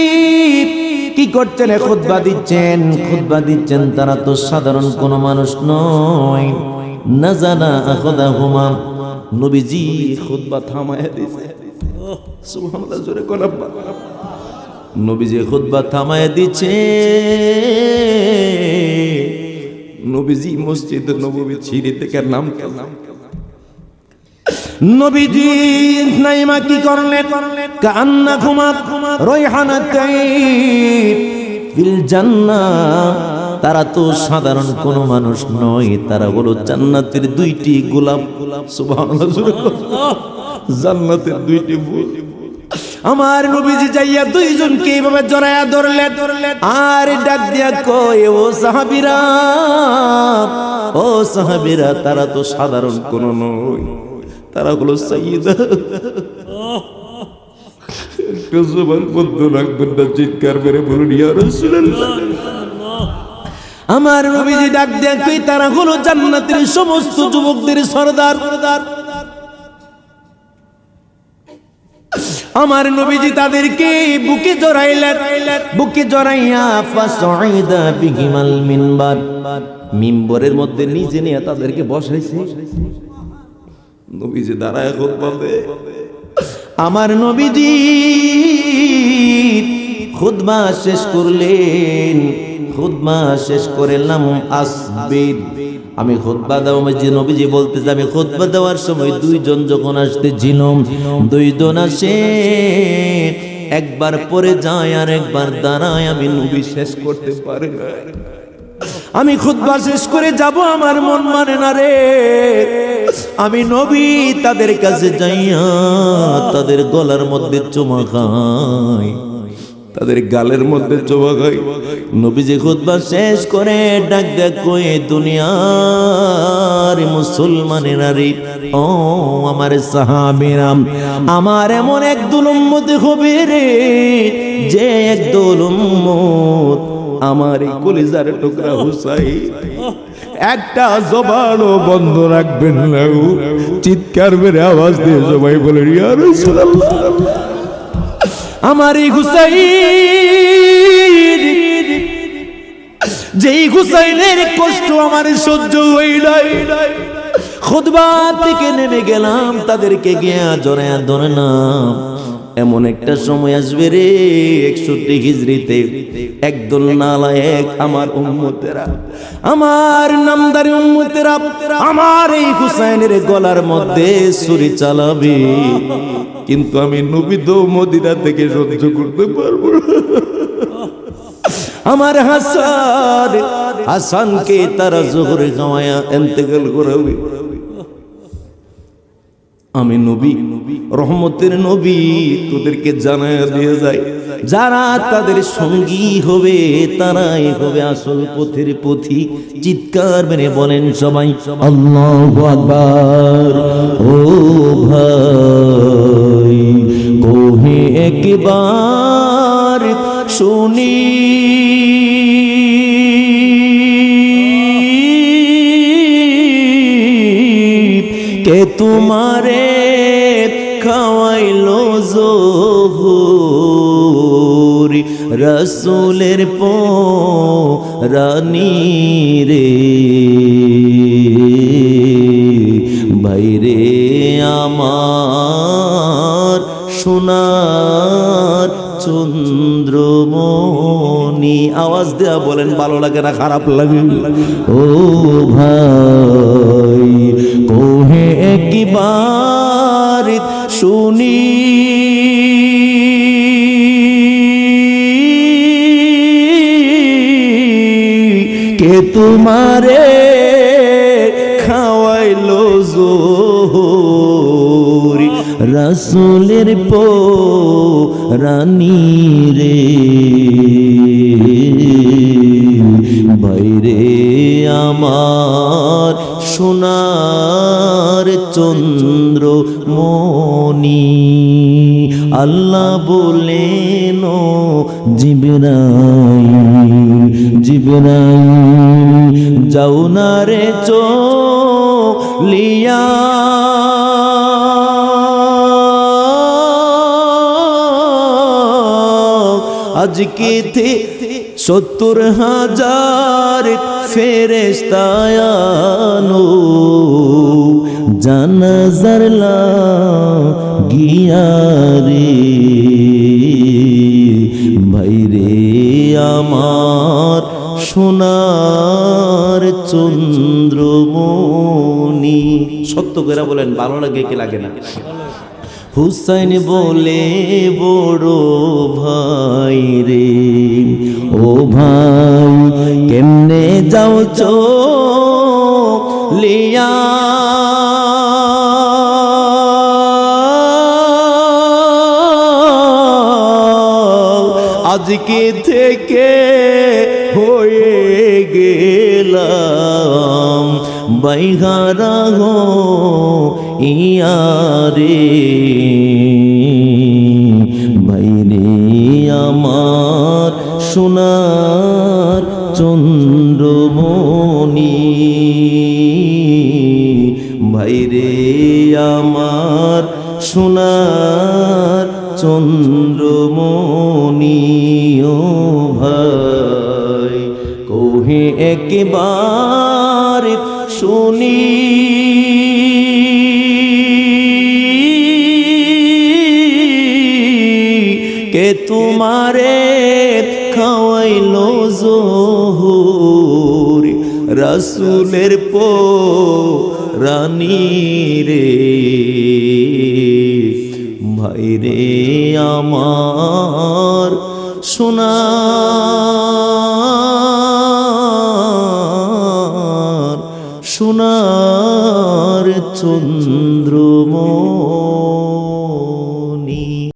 কি করতেন? খুতবা দিচ্ছেন, খুতবা দিচ্ছেন। তারা তো সাধারণ কোনো মানুষ নয়। নাজানা আখাদাহুমা, নবীজি খুতবা থামায়া দিয়েছে। সুবহানাল্লাহ, জোরে কোন আব্বা। নবীজি খুতবা থামায়া দিচ্ছে। নবীজি মসজিদ নববী ছিঁড়ে থেকে নাম নবীজি নাইমা কি করলেন? কান্না ঘুমা রাইহানাতাইন ফিল জান্নাহ, তারা তো সাধারণ কোনো মানুষ নয়, তারা হলো জান্নাতের দুইটি গোলাপ। সুবহানাল্লাহ, জান্নাতের দুইটি ফুল। আমার নবীজি যাইয়া দুইজনকে এইভাবে জড়ায়া ধরলেন, আর ডাক দিয়া কয়, ও সাহাবীরা, ও সাহাবীরা, তারা তো সাধারণ কোনো নয়, তারা হলো সাইয়্যিদা। একটু জবান বন্ধ রাখবেন না, চিৎকার করে বলুন ইয়া রাসূলুল্লাহ। আমার নবীজি ডাক দিয়া কয়, তারা হলো জান্নাতের সমস্ত যুবকদের সরদার। আমার নবীজি তাদেরকে বুকে জড়াইলেন, বুকে জড়াইয়া ফাসাইদা বিহিমাল মিনবার, মিম্বরের মধ্যে নিজে নিয়ে তাদেরকে বসাইছে। নবীজি দাঁড়ায় খুতবা দেয়। আমার নবীজি খুতবা শেষ করলেন, খুতবা শেষ করলাম আসবির, আমি খুতবা দেওয়া যে নবীজি বলতেছে, আমি খুতবা দেওয়ার সময় দুইজন যখন আসতেছিল, দুইজন আসে, একবার পরে যায় আর একবার দাঁড়ায়, আমি নবী শেষ করতে পারি না। আমি খুতবা শেষ করে যাব, আমার মন মানে না রে। আমি নবী তাদের কাছে যাইয়া তাদের গলার মধ্যে চুমা খাই, তাদের গালের মধ্যে চুমা খাই। নবীজি খুতবা শেষ করে ডাক ডাক কয়ে, দুনিয়ার মুসলমানেরা রে, ও আমার সাহাবীরা, আমার এমন একদল উম্মত হবে রে, যে একদল উম্মত আমার এই কলিজার টুকরা হুসাইন, একটা জবানও বন্ধ রাখবেন না, চিৎকার মেরে আওয়াজ দিয়ে সবাই বলে ইয়া রাসূলুল্লাহ। আমার এই হুসাইন, যেই হুসাইনের কষ্ট আমার সহ্য হইল, খুতবা থেকে নেমে গেলাম, তাদেরকে গিয়া জড়ায়া ধরলাম। এমন একটা সময় আসবে রে 61 হিজরিতে, একদল নালায়েক আমার উম্মতেরা, আমার নামদারি উম্মতেরা আমার এই হুসাইনের গলার মধ্যে ছুরি চালাবে, কিন্তু আমি নবী তো মদিনা থেকে সহ্য করতে পারবো না। আমার হাসানকে তারা জোহরে খাওয়ায়া ইন্তেকাল করাবে। আমি নবী, রহমতের নবী, তোদেরকে জানায়া দিয়ে যায়, যারা তাদের সঙ্গী হবে তারাই হবে আসল পথের পথিক। চিৎকার মেরে বলেন সবাই আল্লাহু আকবার। ও ভাই, কোহে একবার শুনি, কে তোমারে খাওয়াইলো যোহর, রাসূলের রানী রে, ভাইরে আমার সোনার চন্দ্রমণি। আওয়াজ দেয়া বলেন, ভালো লাগে না খারাপ লাগে? ও ভাই, কোহে একবার শুনি, কে তোমারে খাওয়াইলো যোহর, রাসূলের রানী রে, ভাইরে আমার সোনার চন্দ্রমণি। আল্লাহ বলেন, জিবরাইল, জিবরাইল যাও না রে চলিয়া, আজকে 70,000 ফেরেশতা আনো, জানাজার লাগিয়া রে, ভাইরে আমার সোনার চন্দ্রমণি। সত্য করে বলেন, ভালো লাগে কি লাগে না? হুসাইন বলে, বড় ভাই রে, ও ভাই কেমনে যাও লিয়া আজকে থেকে হয়ে গেলাম বাইহারা হো ইয়ারে বাইরে আমার সোনার চন্দ্রমণি ভাইরে আমার সোনার চন্দ্রমণি ও ভাই কোহে একবার শুনি কে তোমারে খাওয়াইলো জোহর রাসূলের রানী রে ভাইরে আমার সোনার চন্দ্রমণি